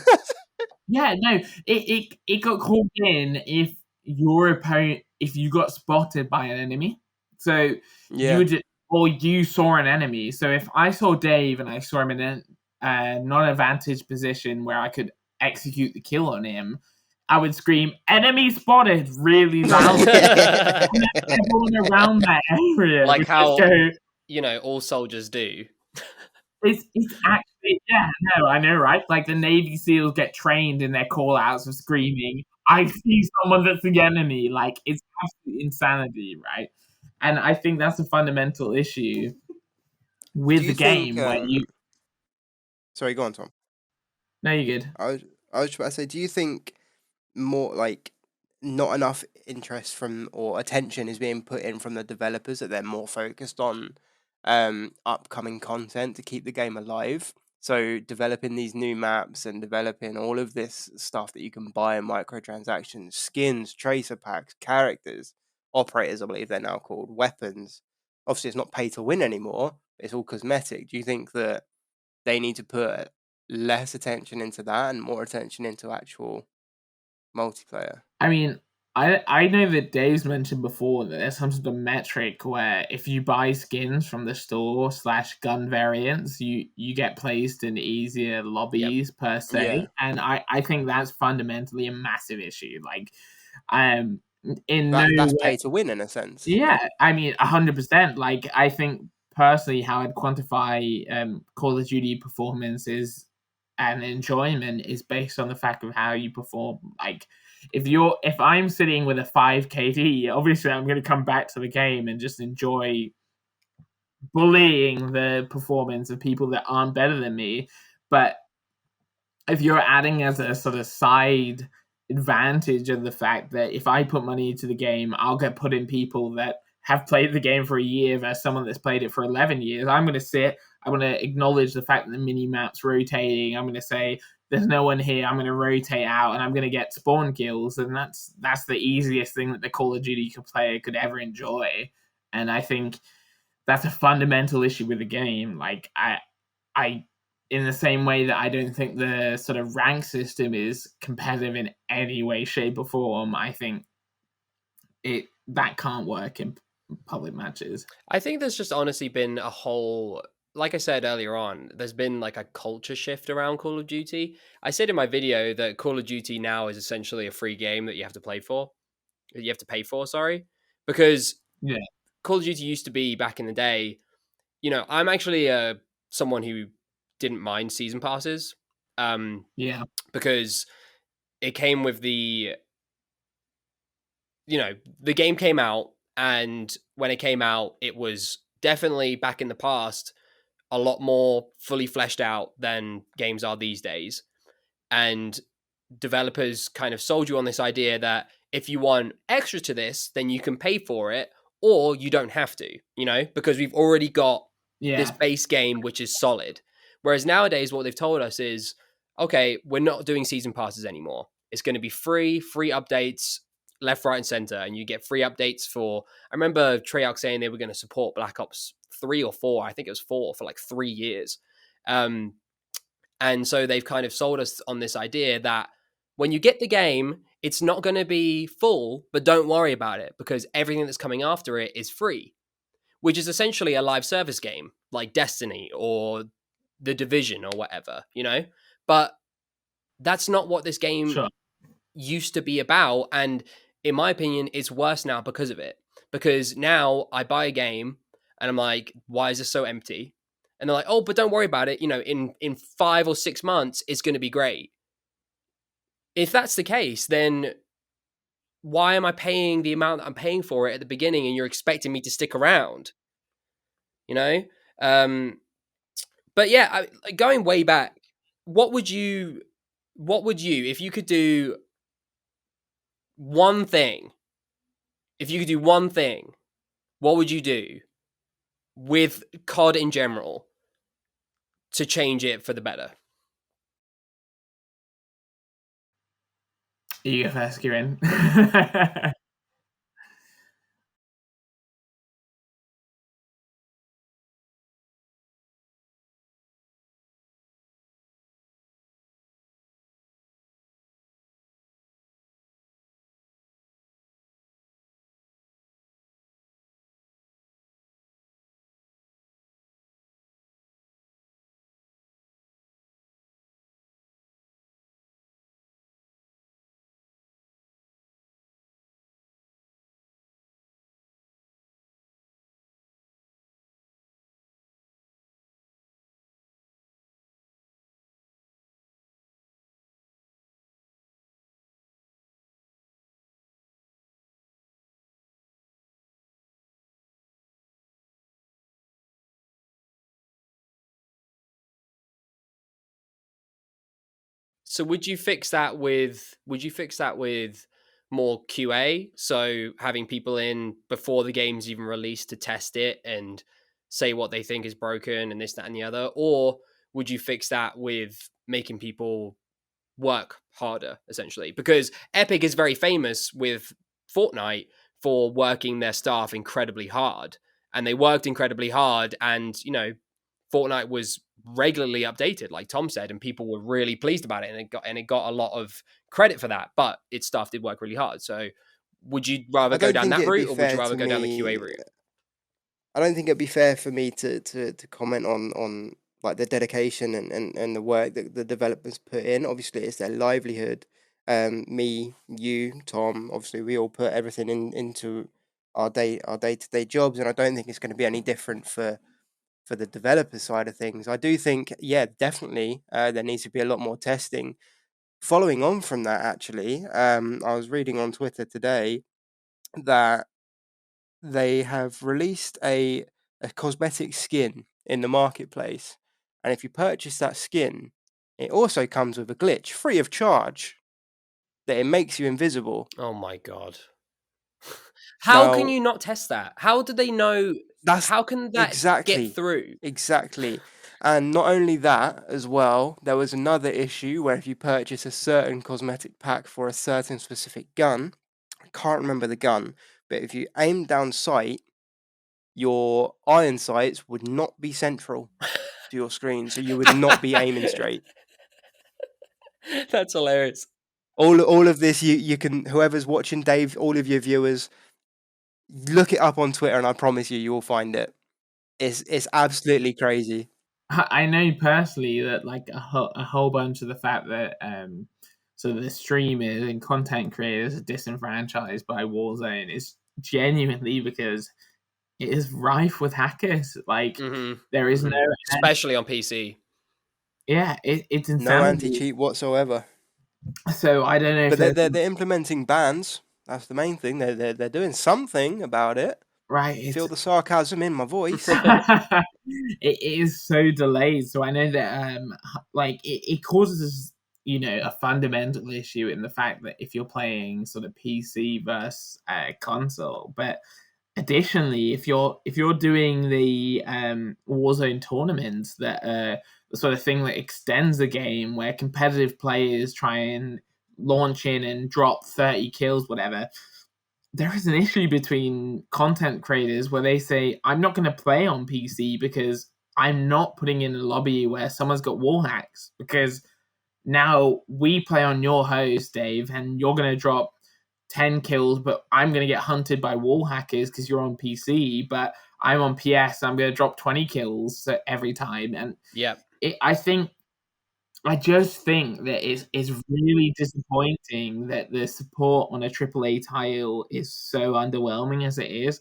Yeah, no, it got called in if your opponent, if you got spotted by an enemy. So Yeah. you saw an enemy. So if I saw Dave and I saw him in a non-advantage position where I could execute the kill on him, I would scream "enemy spotted" really loudly. And everyone around that area Like would how just go, you know all soldiers do. It's actually, yeah, no, I know, right? Like the Navy SEALs get trained in their call outs of screaming, I see someone that's the enemy. Like it's absolute insanity, right? And I think that's a fundamental issue with Do the you think? game where you Sorry, go on, Tom. No, you're good. I was just about to say, do you think more like not enough interest from or attention is being put in from the developers, that they're more focused on upcoming content to keep the game alive? So developing these new maps and developing all of this stuff that you can buy in microtransactions, skins, tracer packs, characters, operators, I believe they're now called, weapons. Obviously, it's not pay to win anymore. It's all cosmetic. Do you think that they need to put less attention into that and more attention into actual multiplayer? I mean, I know that Dave's mentioned before that there's some sort of metric where if you buy skins from the store / gun variants, you get placed in easier lobbies per se. Yeah. And I think that's fundamentally a massive issue. Like, in That's no way, pay to win in a sense. yeah, I mean, 100%. Like, I think personally, how I'd quantify Call of Duty performances and enjoyment is based on the fact of how you perform. Like, if I'm sitting with a 5 KD, obviously I'm going to come back to the game and just enjoy bullying the performance of people that aren't better than me. But if you're adding as a sort of side advantage of the fact that if I put money into the game, I'll get put in people that have played the game for a year versus someone that's played it for 11 years. I'm going to sit, I'm going to acknowledge the fact that the mini-map's rotating. I'm going to say, there's no one here. I'm going to rotate out and I'm going to get spawn kills. And that's the easiest thing that the Call of Duty player could ever enjoy. And I think that's a fundamental issue with the game. Like, I in the same way that I don't think the sort of rank system is competitive in any way, shape, or form, I think that can't work in public matches. I think there's just honestly been a whole, like I said earlier on, there's been like a culture shift around Call of Duty. I said in my video that Call of Duty now is essentially a free game that you have to pay for, sorry, because Yeah. Call of Duty used to be back in the day. You know, I'm actually someone who didn't mind season passes, Yeah. because it came with the game came out, and when it came out, it was definitely back in the past a lot more fully fleshed out than games are these days. And developers kind of sold you on this idea that if you want extra to this, then you can pay for it, or you don't have to, because we've already got this base game, which is solid. Whereas nowadays, what they've told us is, okay, we're not doing season passes anymore. It's going to be free updates, left, right, and center, and you get free updates for. I remember Treyarch saying they were going to support Black Ops 3 or 4. I think it was 4 for like 3 years. And so they've kind of sold us on this idea that when you get the game, it's not going to be full, but don't worry about it because everything that's coming after it is free, which is essentially a live service game like Destiny or The Division or whatever, you know? But that's not what this game used to be about. And in my opinion, it's worse now because of it. Because now I buy a game and I'm like, why is this so empty? And they're like, oh, but don't worry about it. You know, in 5 or 6 months, it's going to be great. If that's the case, then why am I paying the amount that I'm paying for it at the beginning and you're expecting me to stick around? You know? But yeah, going way back, what would you, if you could do one thing, what would you do with COD in general to change it for the better? You go first, Kieran. So would you fix that with more QA? So having people in before the game's even released to test it and say what they think is broken and this, that, and the other? Or would you fix that with making people work harder, essentially? Because Epic is very famous with Fortnite for working their staff incredibly hard. And they worked incredibly hard, and, you know, Fortnite was regularly updated, like Tom said, and people were really pleased about it, and it got a lot of credit for that. But its staff did work really hard. So, would you rather go down that route, or would you rather go down the QA route? I don't think it'd be fair for me to comment on like the dedication and the work that the developers put in. Obviously, it's their livelihood. Me, you, Tom, obviously, we all put everything into our day-to-day jobs, and I don't think it's going to be any different for the developer side of things. I do think, yeah, definitely, there needs to be a lot more testing. Following on from that, actually, I was reading on Twitter today that they have released a cosmetic skin in the marketplace, and if you purchase that skin, it also comes with a glitch, free of charge, that it makes you invisible. Oh my god! How can Now, you not test that? How do they know? that's How can that exactly get through? exactly. And not only that, as well, there was another issue where if you purchase a certain cosmetic pack for a certain specific gun, I can't remember the gun, but if you aim down sight, your iron sights would not be central to your screen, so you would not be aiming straight. That's hilarious. All of this, you can, whoever's watching, Dave, all of your viewers, look it up on Twitter, and I promise you will find it. It's absolutely crazy. I know personally that like a whole bunch of the fact that so the streamers and content creators are disenfranchised by Warzone is genuinely because it is rife with hackers. Like there is no, especially on PC. Yeah, it's insanity. No anti-cheat whatsoever. So I don't know. But they're implementing bans. That's the main thing. They're doing something about it. Right. Feel the sarcasm in my voice. It is so delayed. So I know that like it causes, you know, a fundamental issue in the fact that if you're playing sort of PC versus console, but additionally, if you're doing the Warzone tournaments that are sort of thing that extends the game, where competitive players try and launch in and drop 30 kills, whatever. There is an issue between content creators where they say, I'm not going to play on PC because I'm not putting in a lobby where someone's got wall hacks, because now we play on your host, Dave, and you're going to drop 10 kills, but I'm going to get hunted by wall hackers because you're on PC, but I'm on PS, I'm going to drop 20 kills every time. And yeah, I just think that it's really disappointing that the support on a AAA title is so underwhelming as it is.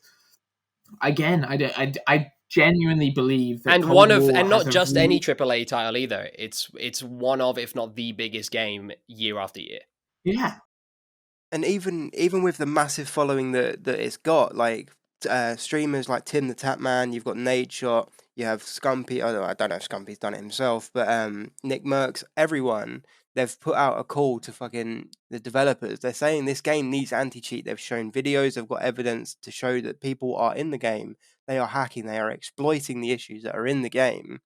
Again, I genuinely believe that and Cold one of, War and not has just any AAA title either. It's one of, if not the biggest game year after year. Yeah. And even with the massive following that it's got, like streamers like Tim the Tapman, you've got Nadeshot, you have Scumpy. I don't know if Scumpy's done it himself, but Nick Mercs, everyone, they've put out a call to fucking the developers. They're saying this game needs anti-cheat. They've shown videos, they've got evidence to show that people are in the game, they are hacking, they are exploiting the issues that are in the game.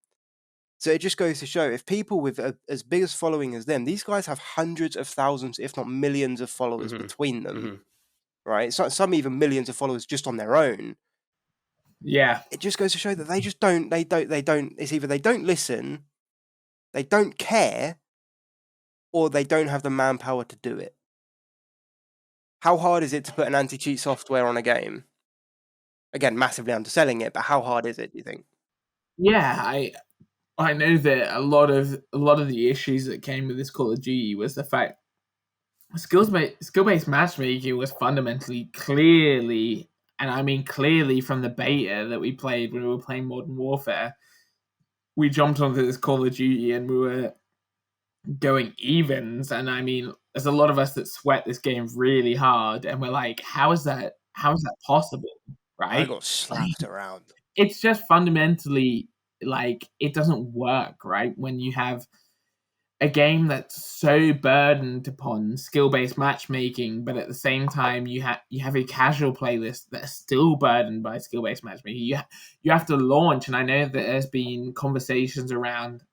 So it just goes to show, if people with as big as following as them, these guys have hundreds of thousands, if not millions of followers between them, right? So, some even millions of followers just on their own. Yeah. It just goes to show that they just don't, it's either they don't listen, they don't care, or they don't have the manpower to do it. How hard is it to put an anti-cheat software on a game? Again, massively underselling it, but how hard is it, do you think? Yeah, I know that a lot of the issues that came with this Call of Duty was the fact skill-based matchmaking was fundamentally clearly, and I mean clearly, from the beta that we played when we were playing Modern Warfare. We jumped onto this Call of Duty and we were going evens, and I mean, there's a lot of us that sweat this game really hard, and we're like, how is that possible, right? I got slapped around. It's just fundamentally, like, it doesn't work, right? When you have a game that's so burdened upon skill-based matchmaking, but at the same time you have a casual playlist that's still burdened by skill-based matchmaking. You have to launch, and I know that there's been conversations around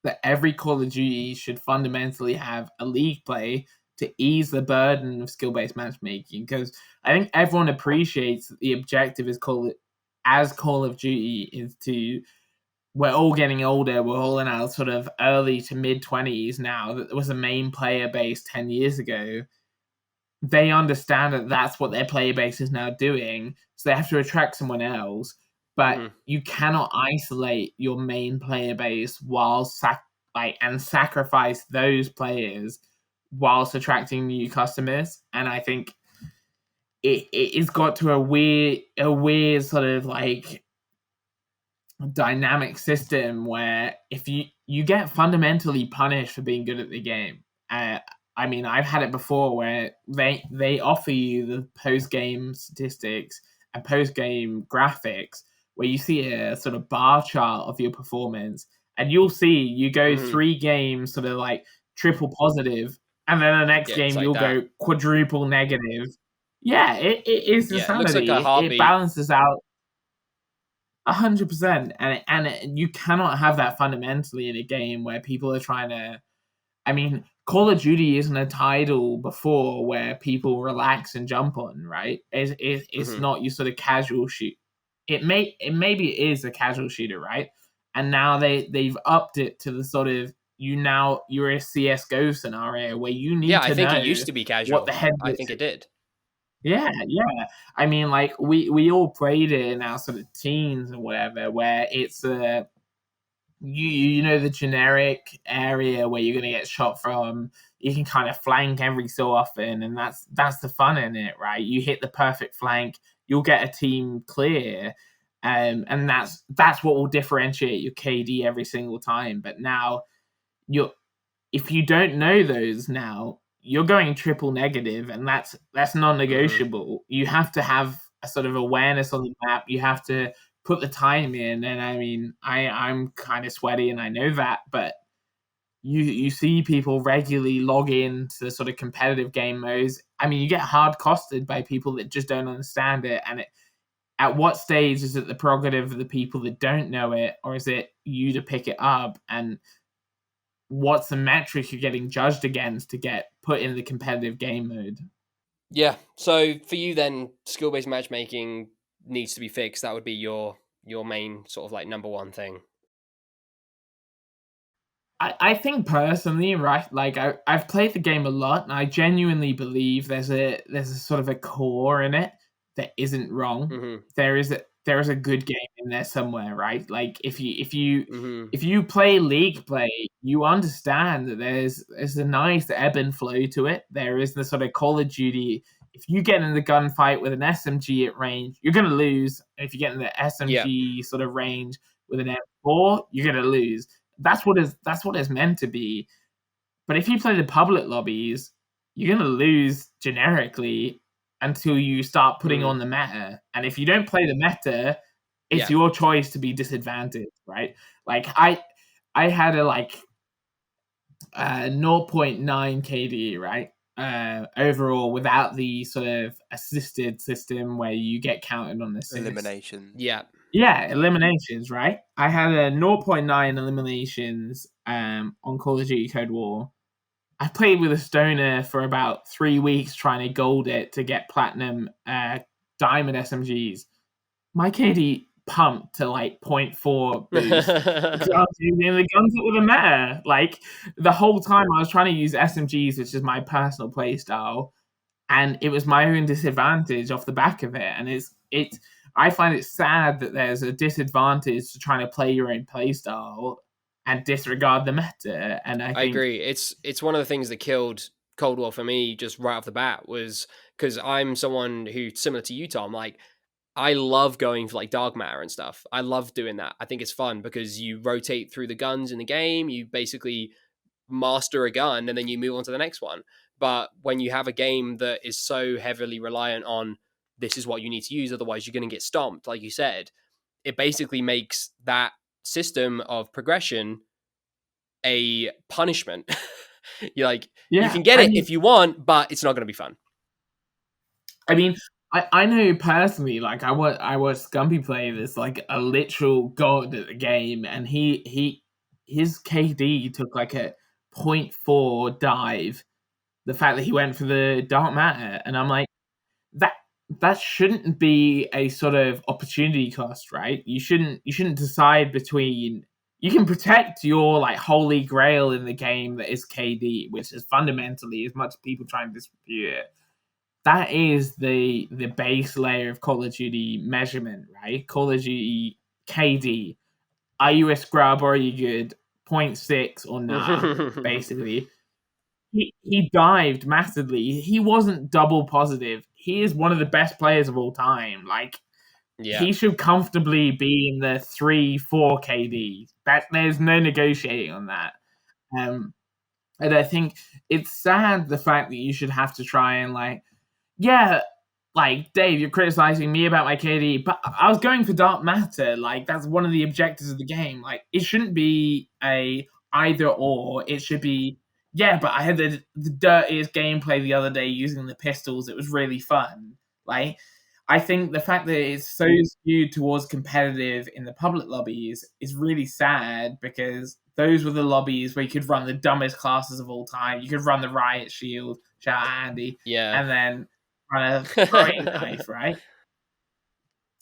that every Call of Duty should fundamentally have a league play to ease the burden of skill-based matchmaking, because I think everyone appreciates that the objective is Call of Duty is to, we're all getting older, we're all in our sort of early to mid-20s now, that there was a main player base 10 years ago. They understand that that's what their player base is now doing, so they have to attract someone else, but you cannot isolate your main player base while sacrifice those players whilst attracting new customers. And I think it's got to a weird sort of like dynamic system where if you get fundamentally punished for being good at the game. I mean, I've had it before where they offer you the post-game statistics and post-game graphics where you see a sort of bar chart of your performance, and you'll see you go 3 games sort of like triple positive, and then the next game you'll go quadruple negative. Yeah, it is insanity. It looks like a heartbeat. It balances out 100%, and you cannot have that fundamentally in a game where people are trying to. I mean, Call of Duty isn't a title before where people relax and jump on, right? It's not your sort of casual shoot. Maybe it is a casual shooter, right? And now they've upped it to the sort of you're a CS:GO scenario where you need to know. I think it used to be casual. What the heck? I think it did. Yeah. I mean, like we all played it in our sort of teens or whatever, where it's you know the generic area where you're gonna get shot from. You can kind of flank every so often, and that's the fun in it, right? You hit the perfect flank, you'll get a team clear, and that's what will differentiate your KD every single time. But now if you don't know those now, you're going triple negative, and that's non-negotiable. You have to have a sort of awareness on the map. You have to put the time in, and I mean, I'm kind of sweaty, and I know that, but you see people regularly log in to the sort of competitive game modes. I mean, you get hard costed by people that just don't understand it, and at what stage is it the prerogative of the people that don't know it, or is it you to pick it up? And what's the metric you're getting judged against to get put in the competitive game mode? Yeah. So for you, then, skill-based matchmaking needs to be fixed. That would be your main sort of like number one thing. I think personally, right, like I've played the game a lot, and I genuinely believe there's a sort of a core in it that isn't wrong. Mm-hmm. There is a good game in there somewhere, right? Like if you Mm-hmm. play League play, you understand that there's a nice ebb and flow to it. There is the sort of Call of Duty. If you get in the gunfight with an SMG at range, you're gonna lose. And if you get in the SMG sort of range with an M4, you're gonna lose. That's what it's meant to be. But if you play the public lobbies, you're gonna lose generically until you start putting on the meta. And if you don't play the meta, it's your choice to be disadvantaged, right? Like I had a 0.9 KD, right? Overall, without the sort of assisted system where you get counted on the elimination. Yeah, eliminations, right? I had a 0.9 eliminations on Call of Duty Cold War. I played with a stoner for about 3 weeks trying to gold it to get platinum diamond SMGs. My KD pumped to like 0.4 boost because I was using the guns that were the meta. Like the whole time I was trying to use SMGs, which is my personal playstyle, and it was my own disadvantage off the back of it. And it's I find it sad that there's a disadvantage to trying to play your own playstyle and disregard the meta. And I think agree. It's one of the things that killed Cold War for me just right off the bat, was because I'm someone who, similar to you, Tom, like I love going for like dark matter and stuff. I love doing that. I think it's fun because you rotate through the guns in the game. You basically master a gun and then you move on to the next one. But when you have a game that is so heavily reliant on this is what you need to use, otherwise you're going to get stomped, like you said, it basically makes that system of progression a punishment. You're like, you can get it if you want, but it's not going to be fun. I mean, I know personally, like I watched Scumpy play this like a literal god at the game, and his KD took like a 0.4 dive. The fact that he went for the dark matter, and I'm like, that shouldn't be a sort of opportunity cost, right? You shouldn't decide between. You can protect your like holy grail in the game that is KD, which is fundamentally, as much as people try and dispute it, that is the base layer of Call of Duty measurement, right? Call of Duty KD. Are you a scrub or are you good? 0.6 or nah, basically. He dived massively. He wasn't double positive. He is one of the best players of all time. Like, he should comfortably be in the 3-4 KD. There's no negotiating on that. And I think it's sad the fact that you should have to try and like Dave, you're criticizing me about my KD, but I was going for dark matter. Like that's one of the objectives of the game. Like it shouldn't be a either or. It should be but I had the dirtiest gameplay the other day using the pistols. It was really fun. Like I think the fact that it's so skewed towards competitive in the public lobbies is really sad because those were the lobbies where you could run the dumbest classes of all time. You could run the Riot Shield, shout out Andy, and then run a throwing knife, right?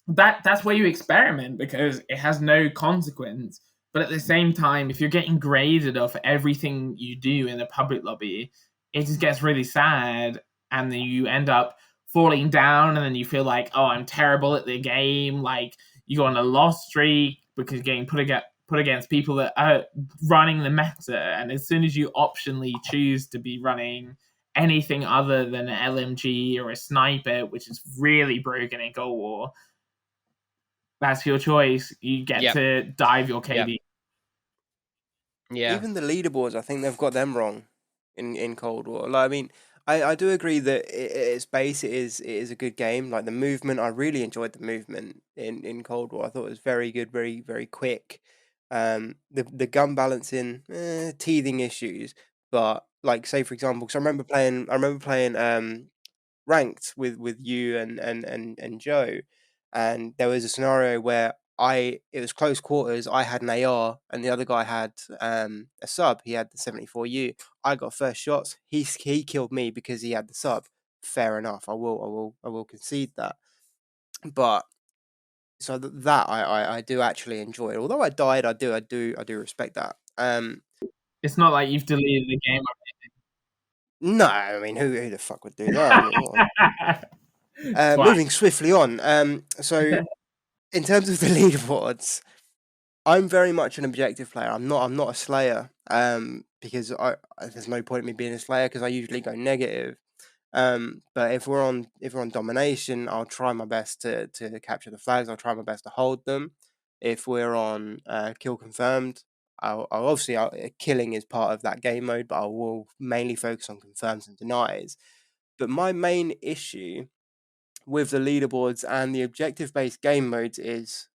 That's where you experiment because it has no consequence. But at the same time, if you're getting graded off everything you do in a public lobby, it just gets really sad, and then you end up falling down, and then you feel like, oh, I'm terrible at the game. Like you go on a loss streak because you're getting put against people that are running the meta, and as soon as you optionally choose to be running anything other than an LMG or a sniper, which is really broken in Cold War, that's your choice. You get to dive your KD. Yeah. Even the leaderboards, I think they've got them wrong in Cold War. Like, I mean, I do agree that its base it is a good game. Like the movement, I really enjoyed the movement in Cold War. I thought it was very good, very very quick. The gun balancing, teething issues, but like say for example, because I remember playing ranked with you and Joe, and there was a scenario where it was close quarters. I had an AR, and the other guy had a sub. He had the 74U. I got first shots. He killed me because he had the sub. Fair enough. I will concede that. But so that I do actually enjoy it. Although I died, I do respect that. It's not like you've deleted the game. No, I mean who the fuck would do that? I mean, It's fine. moving swiftly on. So in terms of the leaderboards, I'm very much an objective player. I'm not a slayer. Because there's no point in me being a slayer because I usually go negative. But if we're on domination, I'll try my best to capture the flags. I'll try my best to hold them. If we're on kill confirmed, I'll obviously killing is part of that game mode, but I will mainly focus on confirms and denies. But my main issue with the leaderboards and the objective based game modes is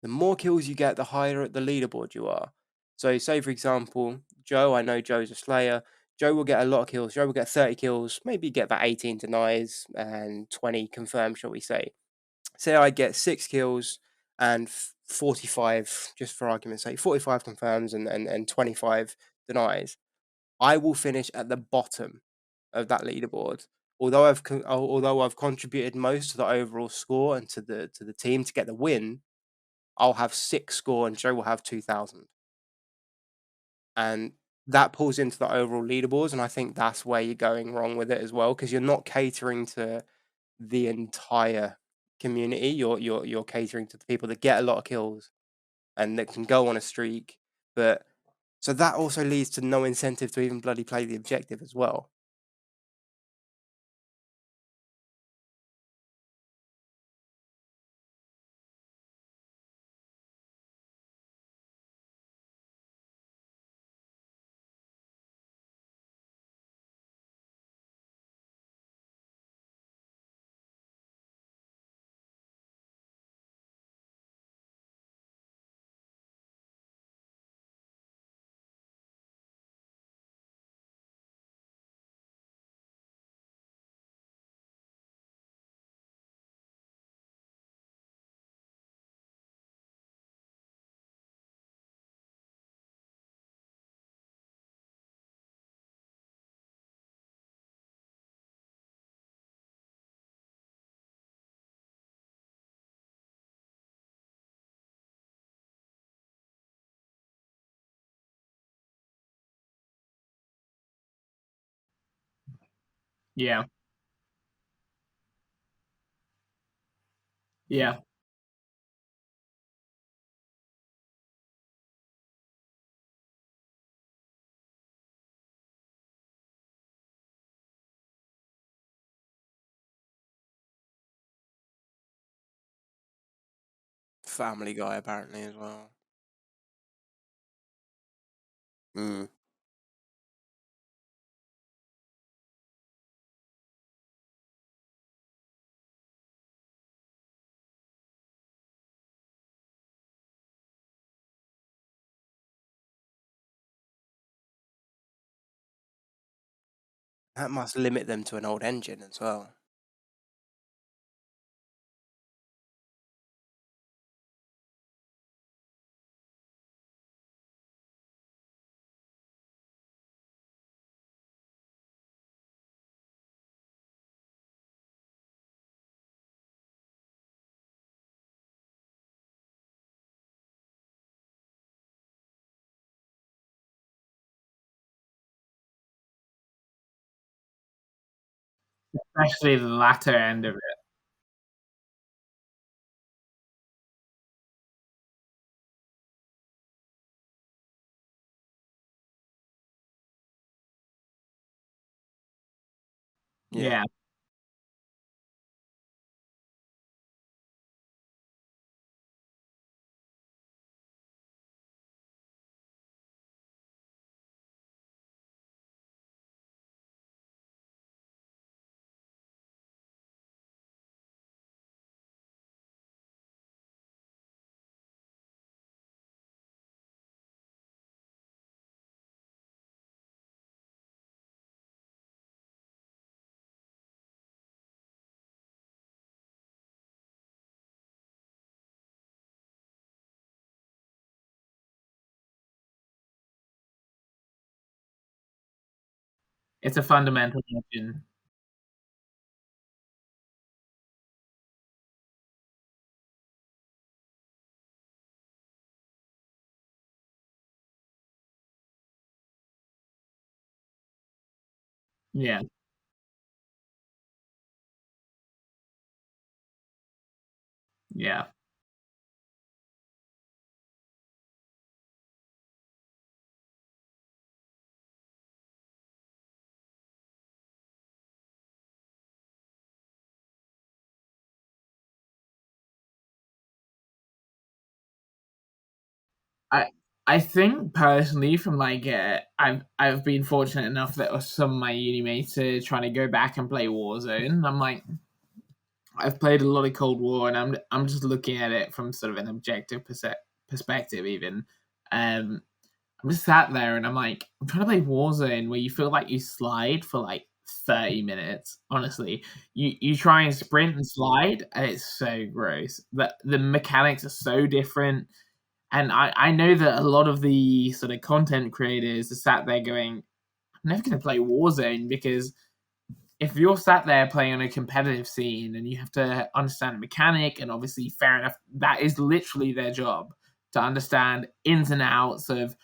the more kills you get, the higher at the leaderboard you are. So, say for example, Joe, I know Joe's a slayer. Joe will get a lot of kills. Joe will get 30 kills, maybe get that 18 denies and 20 confirmed, shall we say. Say I get 6 kills and 45, just for argument's sake, 45 confirms and 25 denies. I will finish at the bottom of that leaderboard. Although I've contributed most to the overall score and to the team to get the win, I'll have 6 score and Joe will have 2,000. And that pulls into the overall leaderboards, and I think that's where you're going wrong with it as well, because you're not catering to the entire community. You're catering to the people that get a lot of kills and that can go on a streak. But so that also leads to no incentive to even bloody play the objective as well. Yeah. Yeah. Family Guy apparently as well. Mm. That must limit them to an old engine as well. Especially the latter end of it. Yeah. Yeah. It's a fundamental engine. Yeah. Yeah. I I think personally from like I've been fortunate enough that some of my uni mates are trying to go back and play Warzone. And I'm like, I've played a lot of Cold War, and I'm just looking at it from sort of an objective perspective. Even I'm just sat there and I'm like, I'm trying to play Warzone where you feel like you slide for like 30 minutes. Honestly, you try and sprint and slide, and it's so gross. The mechanics are so different. And I know that a lot of the sort of content creators are sat there going, I'm never going to play Warzone because if you're sat there playing on a competitive scene and you have to understand the mechanic, and obviously, fair enough, that is literally their job to understand ins and outs of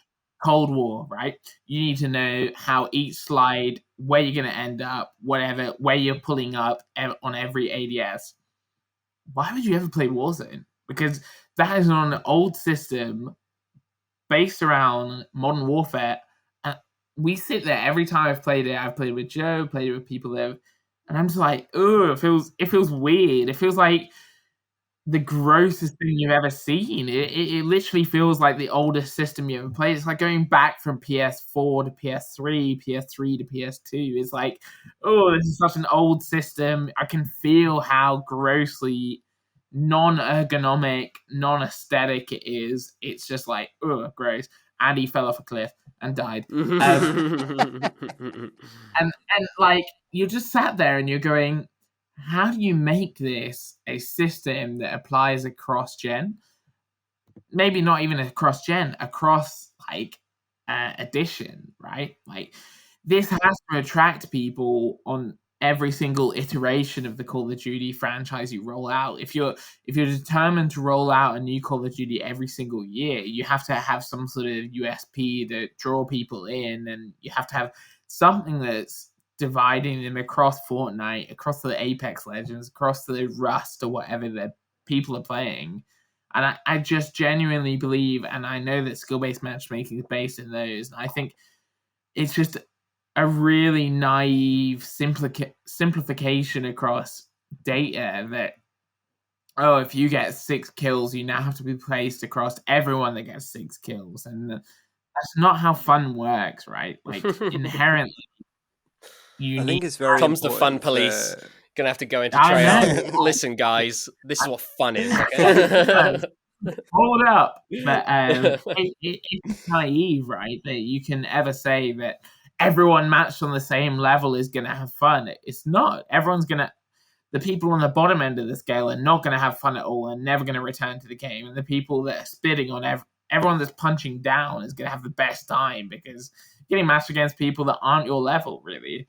Cold War, right? You need to know how each slide, where you're going to end up, whatever, where you're pulling up on every ADS. Why would you ever play Warzone? Because that is on an old system based around Modern Warfare. And we sit there every time I've played it. I've played it with Joe, played it with people there, and I'm just like, oh, it feels weird. It feels like the grossest thing you've ever seen. It literally feels like the oldest system you ever played. It's like going back from PS4 to PS3, PS3 to PS2. It's like, oh, this is such an old system. I can feel how grossly non-ergonomic, non-aesthetic it is. It's just like, oh, gross. And he fell off a cliff and died. And like you just sat there and you're going, how do you make this a system that applies across gen? Maybe not even across gen, across like edition, right? Like this has to attract people on every single iteration of the Call of Duty franchise you roll out. If you're determined to roll out a new Call of Duty every single year, you have to have some sort of USP that draw people in, and you have to have something that's dividing them across Fortnite, across the Apex Legends, across the Rust or whatever the people are playing. And I just genuinely believe, and I know that skill-based matchmaking is based in those. And I think it's just a really naive simplification across data that, oh, if you get 6 kills, you now have to be placed across everyone that gets 6 kills. And that's not how fun works, right? Like, inherently, you I need think it's very Tom's the fun important police. for- Gonna have to go into I Treyarch. know. Listen, guys, this is what fun is. Okay? Hold up. But it's naive, right? That you can ever say that everyone matched on the same level is going to have fun. It's not. The people on the bottom end of the scale are not going to have fun at all and never going to return to the game. And the people that are spitting on everyone that's punching down is going to have the best time because getting matched against people that aren't your level, really.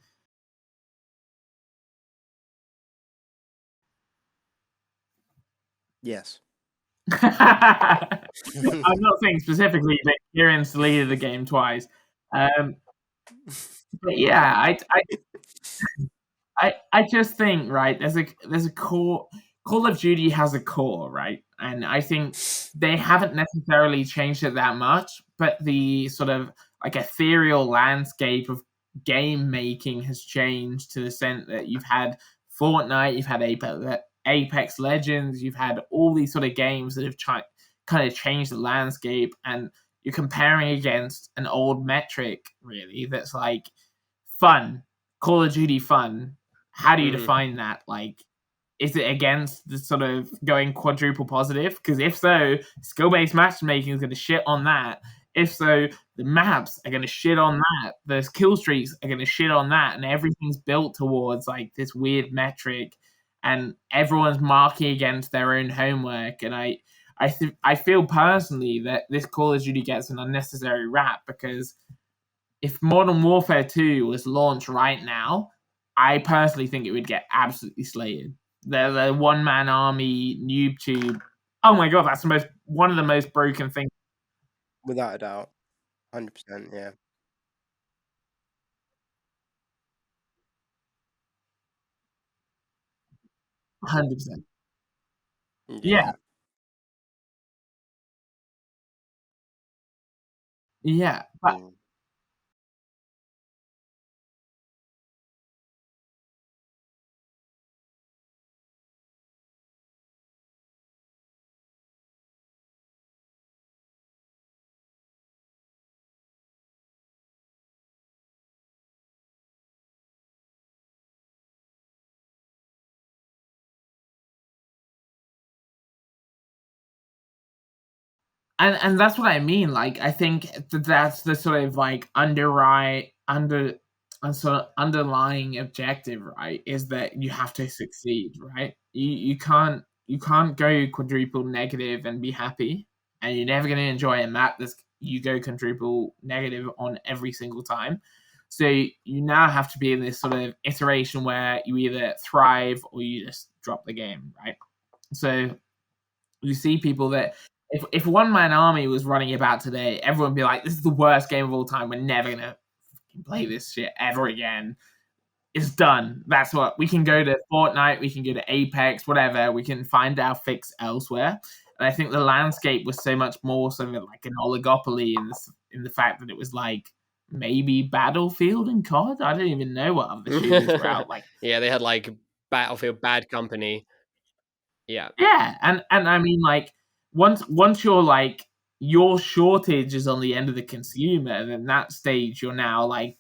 Yes. I'm not saying specifically that Kieran's deleted the game twice. But yeah, I just think, right, there's a core. Call of Duty has a core, right? And I think they haven't necessarily changed it that much, but the sort of like ethereal landscape of game making has changed to the extent that you've had Fortnite, you've had Apex Legends, you've had all these sort of games that have kind of changed the landscape, and you're comparing against an old metric, really, that's like fun, Call of Duty fun. How do you define that? Like, is it against the sort of going quadruple positive? Because if so, skill-based matchmaking is going to shit on that. If so, the maps are going to shit on that. The kill streaks are going to shit on that, and everything's built towards like this weird metric, and everyone's marking against their own homework. And I feel personally that this Call of Duty gets an unnecessary rap because if Modern Warfare 2 was launched right now, I personally think it would get absolutely slated. The one man army noob tube. Oh my god, that's one of the most broken things. Without a doubt. 100%, yeah. %100%. Yeah, Yeah. yeah. But Mm. and that's what I mean. Like, I think that's the sort of like sort of underlying objective, right? Is that you have to succeed, right? You can't go quadruple negative and be happy, and you're never going to enjoy a map that's you go quadruple negative on every single time. So you now have to be in this sort of iteration where you either thrive or you just drop the game, right? So you see people that if one man army was running about today, everyone would be like, "This is the worst game of all time. We're never gonna play this shit ever again. It's done. That's what we can go to Fortnite, we can go to Apex, whatever. We can find our fix elsewhere." And I think the landscape was so much more sort of like an oligopoly in the fact that it was like maybe Battlefield and COD. I don't even know what other shooters were out. Like, yeah, they had like Battlefield, Bad Company. Yeah. yeah, and I mean, like, once you're like your shortage is on the end of the consumer, and in that stage you're now like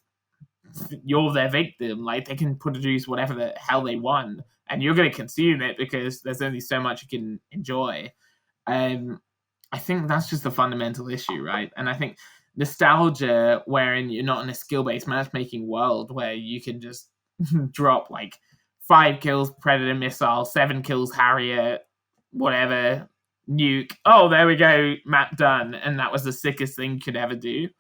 you're their victim. Like, they can produce whatever the hell they want, and you're going to consume it because there's only so much you can enjoy. I think that's just a fundamental issue, right? And I think nostalgia, wherein you're not in a skill-based matchmaking world where you can just drop like 5 kills Predator missile, 7 kills Harrier, whatever, nuke. Oh, there we go, map done, and that was the sickest thing you could ever do.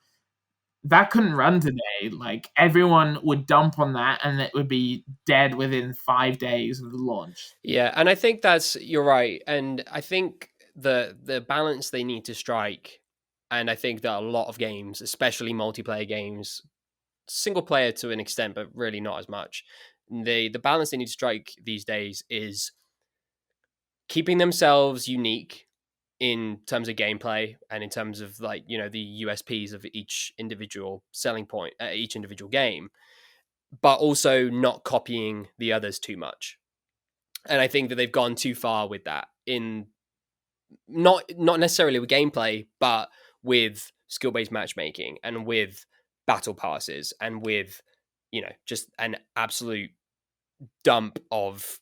That couldn't run today. Like, everyone would dump on that, and it would be dead within 5 days of the launch. Yeah, and I think you're right, and I think the balance they need to strike, and I think that a lot of games, especially multiplayer games, single player to an extent, but really not as much. The balance they need to strike these days is keeping themselves unique in terms of gameplay and in terms of, like, you know, the USPs of each individual selling point at each individual game, but also not copying the others too much. And I think that they've gone too far with that, in not necessarily with gameplay, but with skill-based matchmaking and with battle passes and with, you know, just an absolute dump of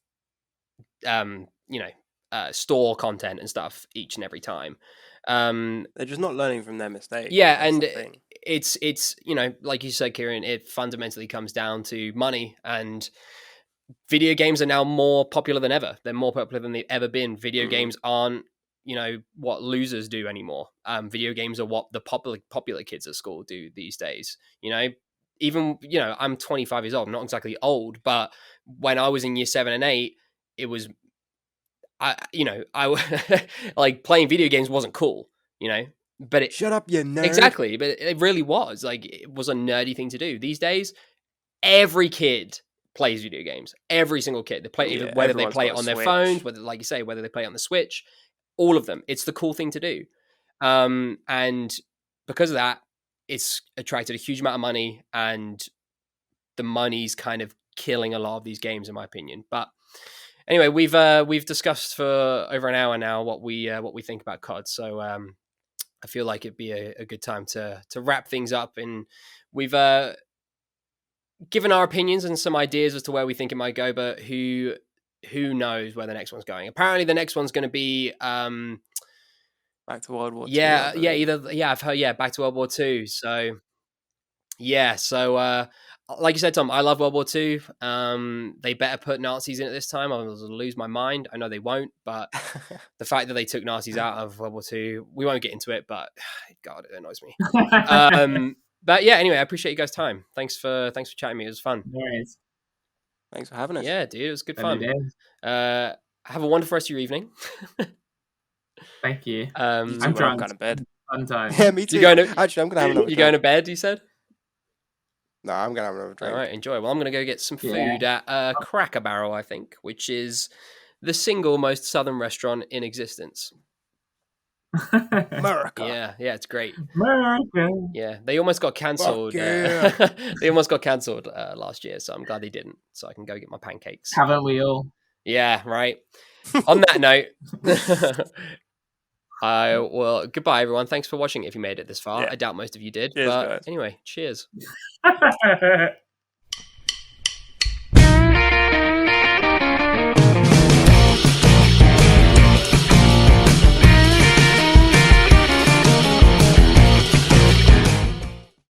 store content and stuff each and every time. They're just not learning from their mistakes. Yeah, That's and the thing. it's you know, like you said, Kieran, it fundamentally comes down to money, and video games are now more popular than ever. They're more popular than they've ever been. Video games aren't, you know, what losers do anymore. Video games are what the popular kids at school do these days. You know, even, you know, I'm 25 years old, not exactly old, but when I was in year 7 and 8, it was, I like, playing video games wasn't cool, you know, but it Shut up, you nerd. exactly, but it really was, like, it was a nerdy thing to do. These days, every kid plays video games. Every single kid. They play, Yeah, whether they everyone's play got it a on their Switch. phones, whether, like you say, whether they play it on the Switch, all of them. It's the cool thing to do. And because of that, it's attracted a huge amount of money, and the money's kind of killing a lot of these games, in my opinion. But anyway, we've discussed for over an hour now what we think about COD. So I feel like it'd be a good time to wrap things up, and we've given our opinions and some ideas as to where we think it might go, but who knows where the next one's going. Apparently the next one's going to be Back to World War II. I've heard, Back to World War II. So yeah, so like you said, Tom, I love World War II. They better put Nazis in it this time. I'll lose my mind. I know they won't, but the fact that they took Nazis out of World War II, we won't get into it, but God, it annoys me. But yeah, anyway, I appreciate you guys' time. Thanks for chatting with me. It was fun. No worries. Thanks for having us. Yeah, dude, it was good Then fun. it is. Have a wonderful rest of your evening. Thank you. You too, I'm when I'm drunk. going to bed. Fun time. Yeah, me too. You going to Actually, I'm gonna have another. you going to drink. bed? You said. No, I'm gonna have another drink. All right, enjoy. Well, I'm gonna go get some Yeah. food at Cracker Barrel, I think, which is the single most southern restaurant in existence. America. Yeah, it's great. America. Yeah, they almost got cancelled. yeah. They almost got cancelled last year, so I'm glad they didn't. So I can go get my pancakes. Haven't we all? Yeah, right. On that note, goodbye, everyone. Thanks for watching. If you made it this far, Yeah. I doubt most of you did. Cheers, but guys. anyway, cheers.